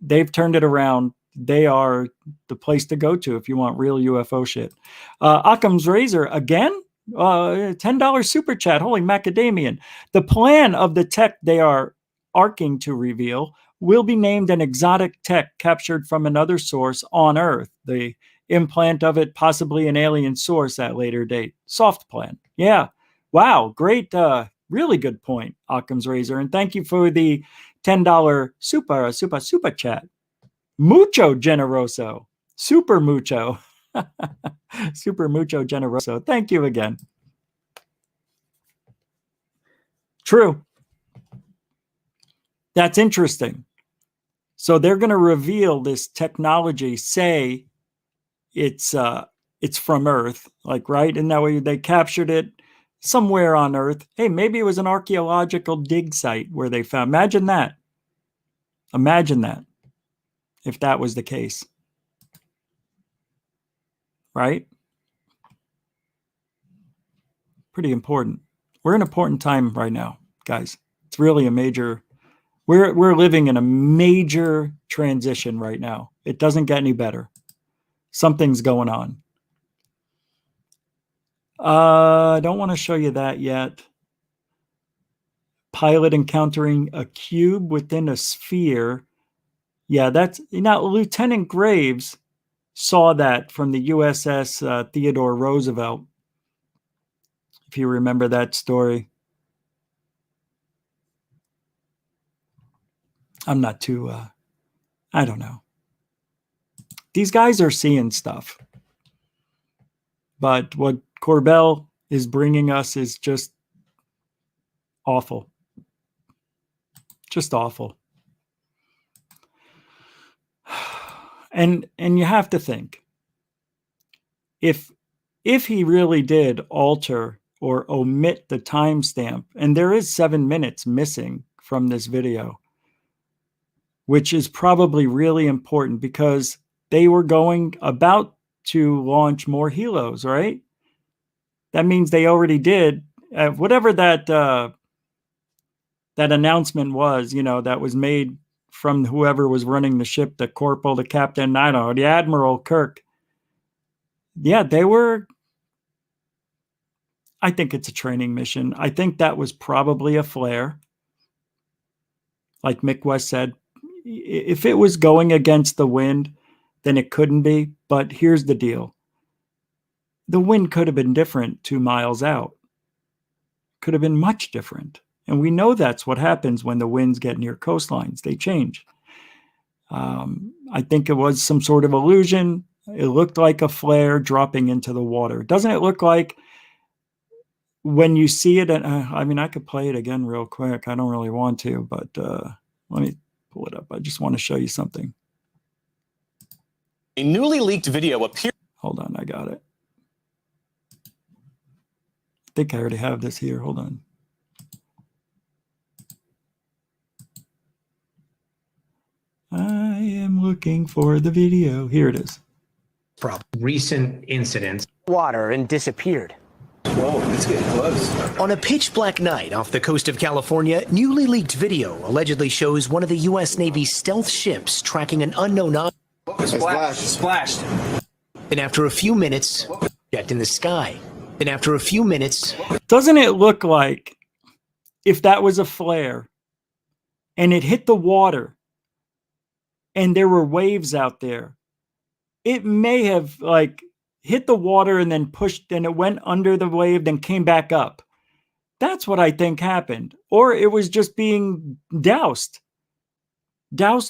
They've turned it around. They are the place to go to if you want real UFO shit. Occam's Razor, again, $10 super chat. Holy macadamian. The plan of the tech they are arcing to reveal will be named an exotic tech captured from another source on Earth. The implant of it, possibly an alien source at later date. Soft plan. Yeah. Wow. Great. Really good point, Occam's Razor. And thank you for the $10 super chat. Mucho generoso. Super mucho. Super mucho generoso. Thank you again. True. That's interesting. So they're going to reveal this technology, say it's from Earth, like, right? And that way they captured it somewhere on Earth. Hey, maybe it was an archaeological dig site where they found. Imagine that. Imagine that. If that was the case. Right? Pretty important. We're in an important time right now, guys. It's really a major, we're living in a major transition right now. It doesn't get any better. Something's going on. I don't want to show you that yet. Pilot encountering a cube within a sphere. Yeah, that's, Lieutenant Graves saw that from the USS Theodore Roosevelt. If you remember that story. I'm not too, I don't know. These guys are seeing stuff. But what CORBELL is bringing us is just awful. Just awful. And you have to think, if he really did alter or omit the timestamp, and there is 7 minutes missing from this video, which is probably really important because they were about to launch more helos, right? That means they already did whatever that announcement was, that was made from whoever was running the ship, the corporal, the captain, I don't know, the Admiral Kirk. Yeah, they were. I think it's a training mission. I think that was probably a flare. Like Mick West said, if it was going against the wind, then it couldn't be. But here's the deal. The wind could have been different 2 miles out. Could have been much different. And we know that's what happens when the winds get near coastlines. They change. I think it was some sort of illusion. It looked like a flare dropping into the water. Doesn't it look like when you see it? And I mean, I could play it again real quick. I don't really want to, but let me pull it up. I just want to show you something. A newly leaked video appeared. Hold on, I got it. I think I already have this here. Hold on. I am looking for the video. Here it is. Recent incidents. Water and disappeared. Whoa, it's getting close. On a pitch black night off the coast of California, newly leaked video allegedly shows one of the U.S. Navy's stealth ships tracking an unknown object. Splashed. And after a few minutes, checked in the sky. And after a few minutes, doesn't it look like if that was a flare and it hit the water and there were waves out there, it may have like hit the water and then pushed and it went under the wave, then came back up. That's what I think happened. Or it was just being doused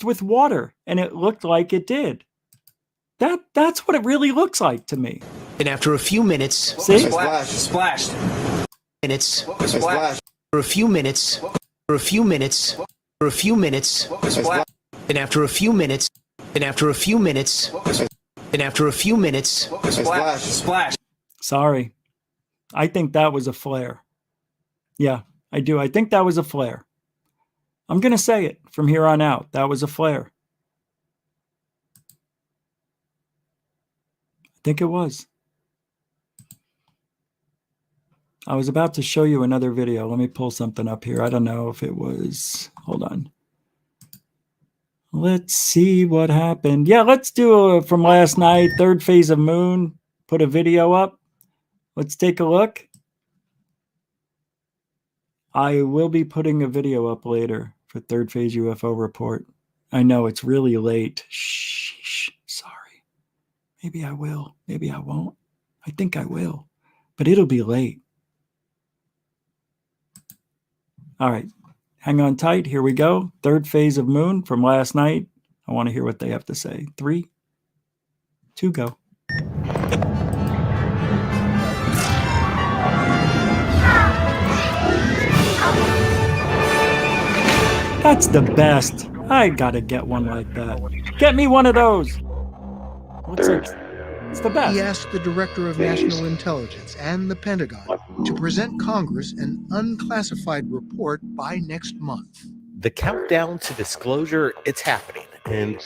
with water, and it looked like it did. That's what it really looks like to me. and after a few minutes, see? Splashed. Minutes, for a few minutes, for a few minutes, for a few minutes, and after a few minutes, and after a few minutes, and after a few minutes, Splash. Sorry. I think that was a flare. Yeah, I do. I think that was a flare. I'm going to say it from here on out. That was a flare. I think it was. I was about to show you another video. Let me pull something up here. I don't know if it was. Hold on. Let's see what happened. Yeah, let's do from last night, third phase of moon. Put a video up. Let's take a look. I will be putting a video up later for third phase UFO report. I know it's really late. Shh, sorry. Maybe I will. Maybe I won't. I think I will. But it'll be late. All right. Hang on tight. Here we go. Third phase of moon from last night. I want to hear what they have to say. 3, 2, go. That's the best. I gotta get one like that. Get me one of those. What's it? It's the best. He asked the Director of National Intelligence and the Pentagon to present Congress an unclassified report by next month. The countdown to disclosure, it's happening. And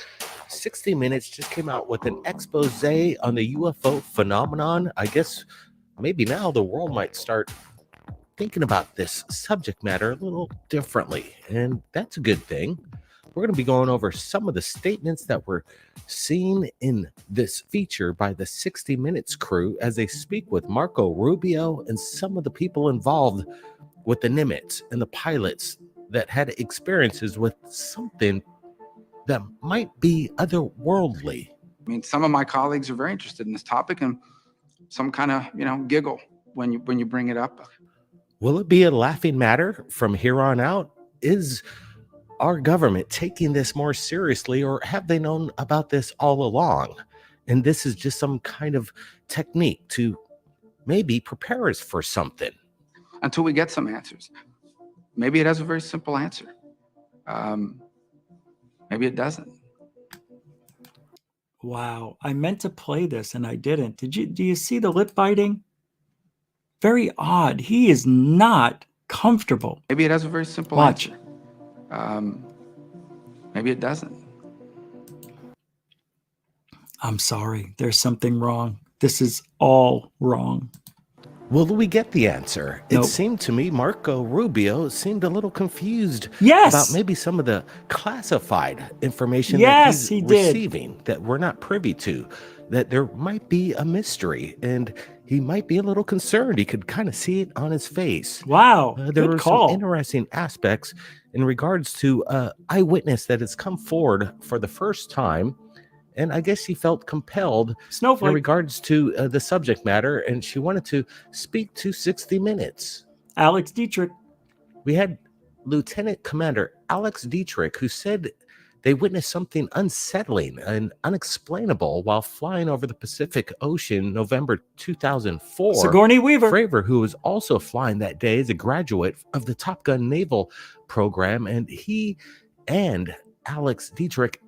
60 Minutes just came out with an expose on the UFO phenomenon. I guess maybe now the world might start thinking about this subject matter a little differently, and that's a good thing. We're going to be going over some of the statements that were seen in this feature by the 60 Minutes crew as they speak with Marco Rubio and some of the people involved with the Nimitz and the pilots that had experiences with something that might be otherworldly. I mean, some of my colleagues are very interested in this topic, and some kind of, giggle when you bring it up. Will it be a laughing matter from here on out? Is our government taking this more seriously, or have they known about this all along? And this is just some kind of technique to maybe prepare us for something. Until we get some answers. Maybe it has a very simple answer. Maybe it doesn't. Wow. I meant to play this and I didn't. Do you see the lip biting? Very odd. He is not comfortable. Maybe it has a very simple answer. Maybe it doesn't. I'm sorry. There's something wrong. This is all wrong. Will we get the answer? Nope. It seemed to me Marco Rubio seemed a little confused about maybe some of the classified information that he's receiving that we're not privy to, that there might be a mystery, and he might be a little concerned. He could kind of see it on his face. Wow, there good were call. some interesting aspects in regards to eyewitness that has come forward for the first time. And I guess she felt compelled in regards to the subject matter, and she wanted to speak to 60 Minutes. Alex Dietrich. We had Lieutenant Commander Alex Dietrich, who said they witnessed something unsettling and unexplainable while flying over the Pacific Ocean November 2004. Sigourney Weaver. Fravor, who was also flying that day, is a graduate of the Top Gun Naval program, and he and Alex Dietrich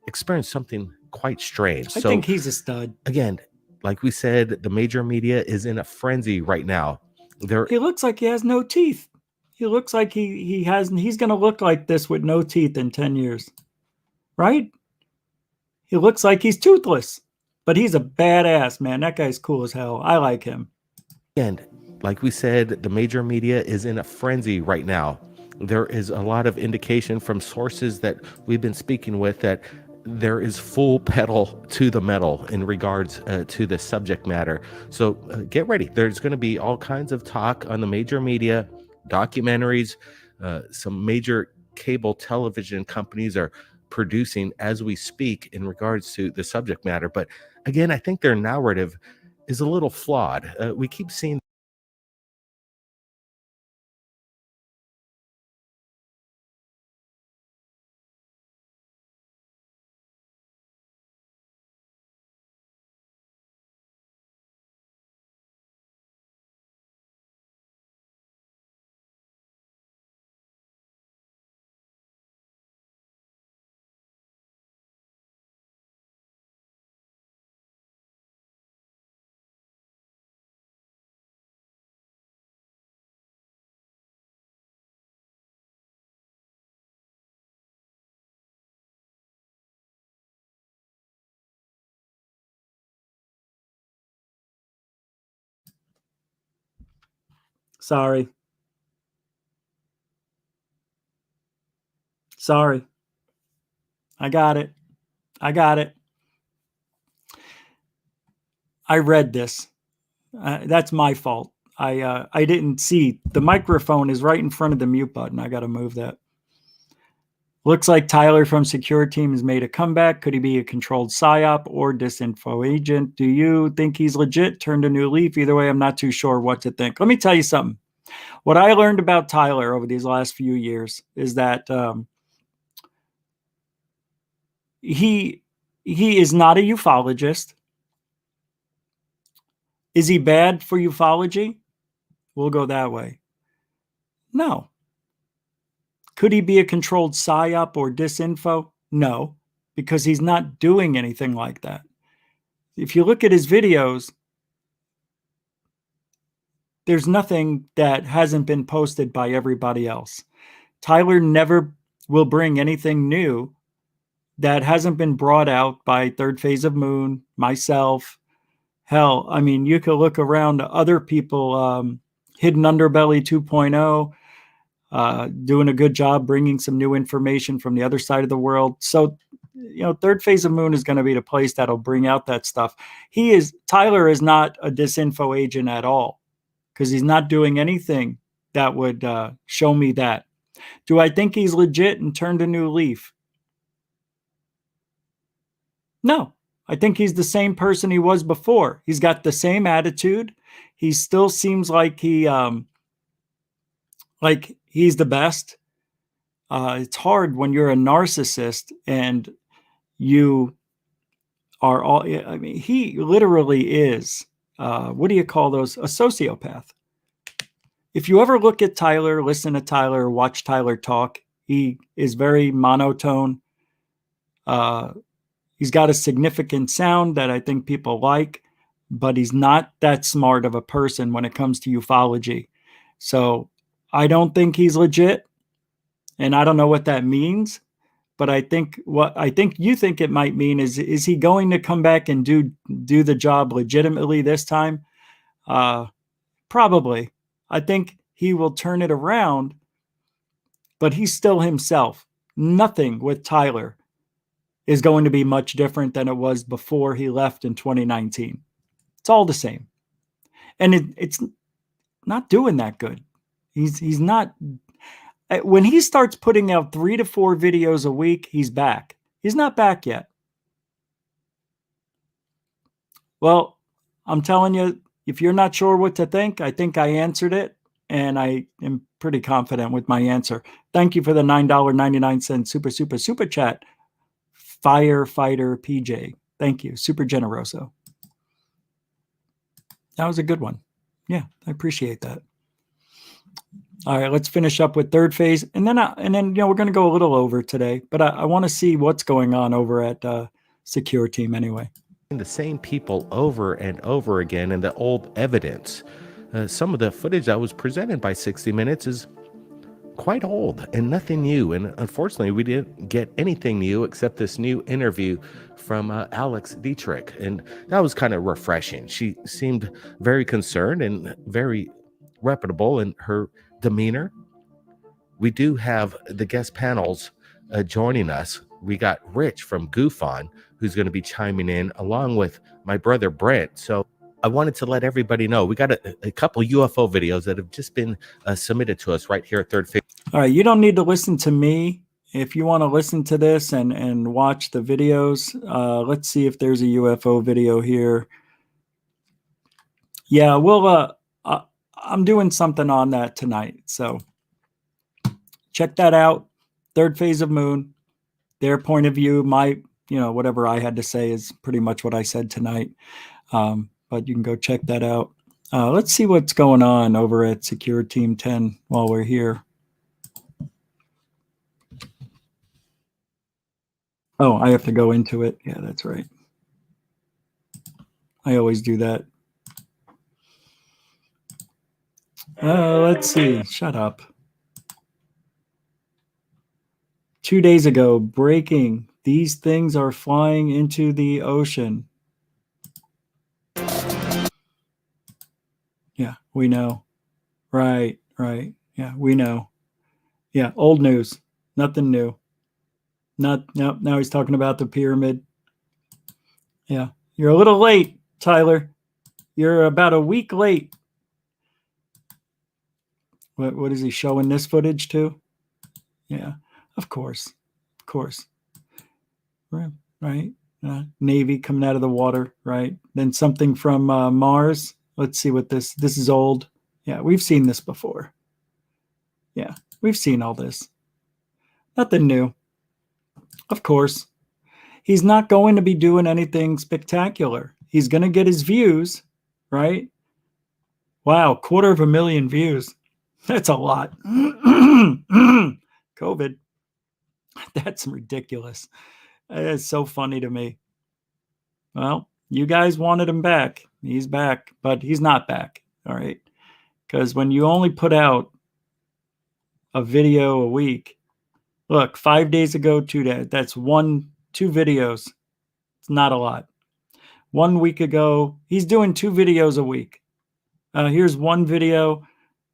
experienced something quite strange. I think he's a stud. Again, like we said, the major media is in a frenzy right now. He looks like he has no teeth. He looks like he's going to look like this with no teeth in 10 years. Right? He looks like he's toothless, but he's a badass, man. That guy's cool as hell. I like him. And like we said, the major media is in a frenzy right now. There is a lot of indication from sources that we've been speaking with that there is full pedal to the metal in regards to the subject matter. So get ready. There's going to be all kinds of talk on the major media, documentaries, some major cable television companies are producing as we speak in regards to the subject matter. But again, I think their narrative is a little flawed. We keep seeing Sorry. Sorry. I got it. I got it. I read this. That's my fault. I didn't see. The microphone is right in front of the mute button. I got to move that. Looks like Tyler from Secure Team has made a comeback. Could he be a controlled PSYOP or disinfo agent? Do you think he's legit? Turned a new leaf? Either way, I'm not too sure what to think. Let me tell you something. What I learned about Tyler over these last few years is that he is not a ufologist. Is he bad for ufology? We'll go that way. No. Could he be a controlled PSYOP or disinfo? No, because he's not doing anything like that. If you look at his videos, there's nothing that hasn't been posted by everybody else. Tyler never will bring anything new that hasn't been brought out by Third Phase of Moon, myself. Hell, I mean, you could look around other people, Hidden Underbelly 2.0, doing a good job bringing some new information from the other side of the world. So, you know, Third Phase of Moon is going to be the place that'll bring out that stuff. Tyler is not a disinfo agent at all, because he's not doing anything that would show me that. Do I think he's legit and turned a new leaf? No. I think he's the same person he was before. He's got the same attitude. He still seems like he's the best. It's hard when you're a narcissist and you are all, I mean, he literally is, what do you call those? A sociopath. If you ever look at Tyler, listen to Tyler, watch Tyler talk, he is very monotone. He's got a significant sound that I think people like, but he's not that smart of a person when it comes to ufology. So I don't think he's legit, and I don't know what that means. But I think what you think it might mean is he going to come back and do the job legitimately this time? Probably. I think he will turn it around, but he's still himself. Nothing with Tyler is going to be much different than it was before he left in 2019. It's all the same. And it's not doing that good. He's not. When he starts putting out 3 to 4 videos a week, he's back. He's not back yet. Well, I'm telling you, if you're not sure what to think, I think I answered it. and I am pretty confident with my answer. Thank you for the $9.99 super chat. Firefighter PJ. Thank you. Super generoso. That was a good one. Yeah, I appreciate that. All right, let's finish up with third phase. And then we're going to go a little over today, but I want to see what's going on over at Secure Team anyway. The same people over and over again, and the old evidence. Some of the footage that was presented by 60 Minutes is quite old and nothing new. And unfortunately, we didn't get anything new except this new interview from Alex Dietrich. And that was kind of refreshing. She seemed very concerned and very reputable in her demeanor. We do have the guest panels joining us. We got Rich from GUFON, who's going to be chiming in along with my brother Brent. So I wanted to let everybody know we got a couple UFO videos that have just been submitted to us right here at Third Phase. All right, you don't need to listen to me. If you want to listen to this and watch the videos, let's see if there's a UFO video here. Yeah, we'll. I'm doing something on that tonight, so check that out. Third Phase of Moon, their point of view. My, whatever I had to say is pretty much what I said tonight. But you can go check that out. Let's see what's going on over at Secure Team 10 while we're here. Oh, I have to go into it. Yeah, that's right. I always do that. Let's see. Shut up. 2 days ago, breaking. These things are flying into the ocean. Yeah, we know. Right. Yeah, we know. Yeah, old news. Nothing new. Now he's talking about the pyramid. Yeah, you're a little late, Tyler. You're about a week late. What is he showing this footage to? Yeah, of course. Right. Navy coming out of the water, right? Then something from Mars. Let's see what this is old. Yeah, we've seen this before. Yeah, we've seen all this. Nothing new. Of course. He's not going to be doing anything spectacular. He's going to get his views, right? Wow, 250,000 views. That's a lot. COVID. That's ridiculous. It's so funny to me. Well, you guys wanted him back. He's back, but he's not back. All right. Because when you only put out a video a week, look, 5 days ago, 2 days, that's 2 videos. It's not a lot. 1 week ago, he's doing 2 videos a week. Here's 1 video,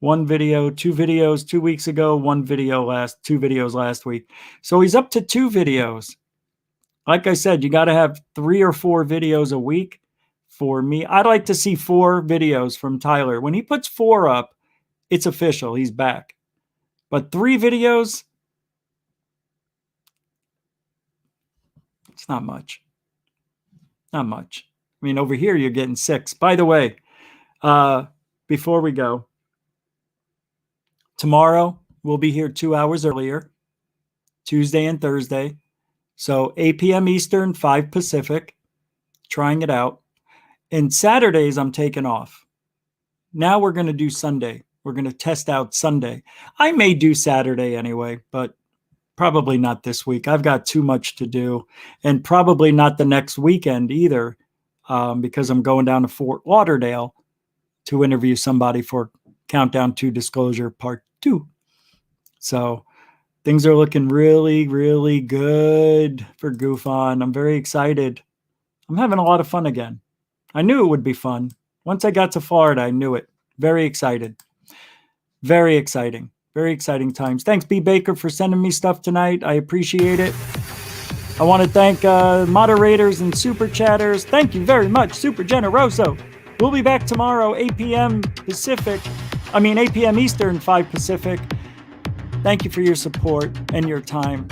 2 videos 2 weeks ago, 2 videos last week. So he's up to 2 videos. Like I said, you got to have 3 or 4 videos a week. For me, I'd like to see 4 videos from Tyler. When he puts 4 up, it's official. He's back. But 3 videos, it's not much. Not much. I mean, over here, you're getting 6. By the way, before we go, tomorrow we'll be here 2 hours earlier, Tuesday and Thursday. So 8 p.m. Eastern, 5 Pacific, trying it out. And Saturdays, I'm taking off. Now we're going to do Sunday. We're going to test out Sunday. I may do Saturday anyway, but probably not this week. I've got too much to do. And probably not the next weekend either, because I'm going down to Fort Lauderdale to interview somebody for Countdown to Disclosure Part 2. So things are looking really, really good for GUFON. I'm very excited. I'm having a lot of fun again. I knew it would be fun. Once I got to Florida, I knew it. Very excited. Very exciting. Very exciting times. Thanks, B. Baker, for sending me stuff tonight. I appreciate it. I want to thank moderators and super chatters. Thank you very much, Super Generoso. We'll be back tomorrow, 8 p.m. Eastern, 5 Pacific. Thank you for your support and your time.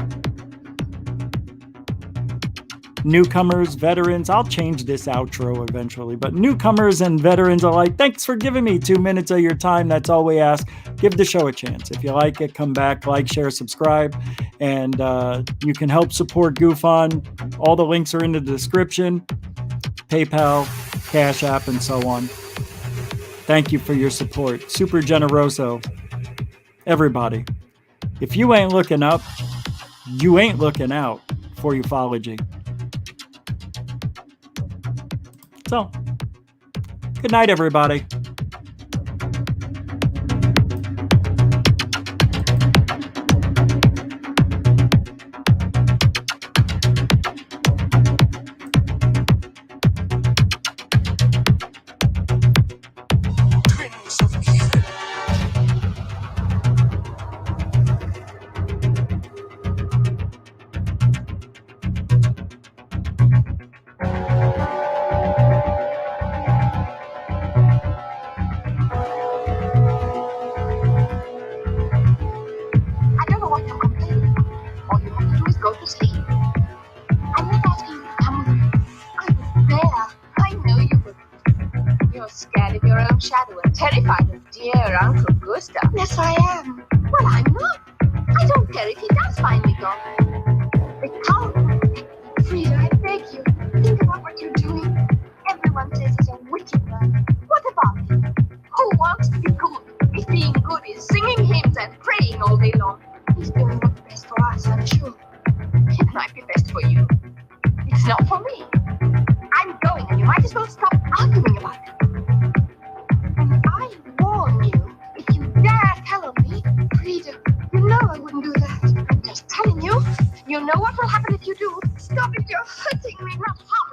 newcomers, veterans. I'll change this outro eventually, but newcomers and veterans alike, thanks for giving me 2 minutes of your time. That's all we ask. Give the show a chance. If you like it, come back, like, share, subscribe, and you can help support GUFON. All the links are in the description. PayPal, Cash App, and so on. Thank you for your support. Super generoso. Everybody. If you ain't looking up, you ain't looking out for ufology. So, good night, everybody. Terrified of dear Uncle Gustav. Yes, I am. Well, I'm not. I don't care if he does find me gone. But come, Frida, I beg you, think about what you're doing. Everyone says he's a wicked man. What about him? Who wants to be good if being good is singing hymns and praying all day long? He's doing what's best for us, I'm sure. It might be best for you. It's not for me. I'm going, and you might as well stop arguing about it. I warn you, if you dare tell on me, Frida, you know I wouldn't do that. I'm just telling you. You know what will happen if you do. Stop it, you're hurting me, not harming me.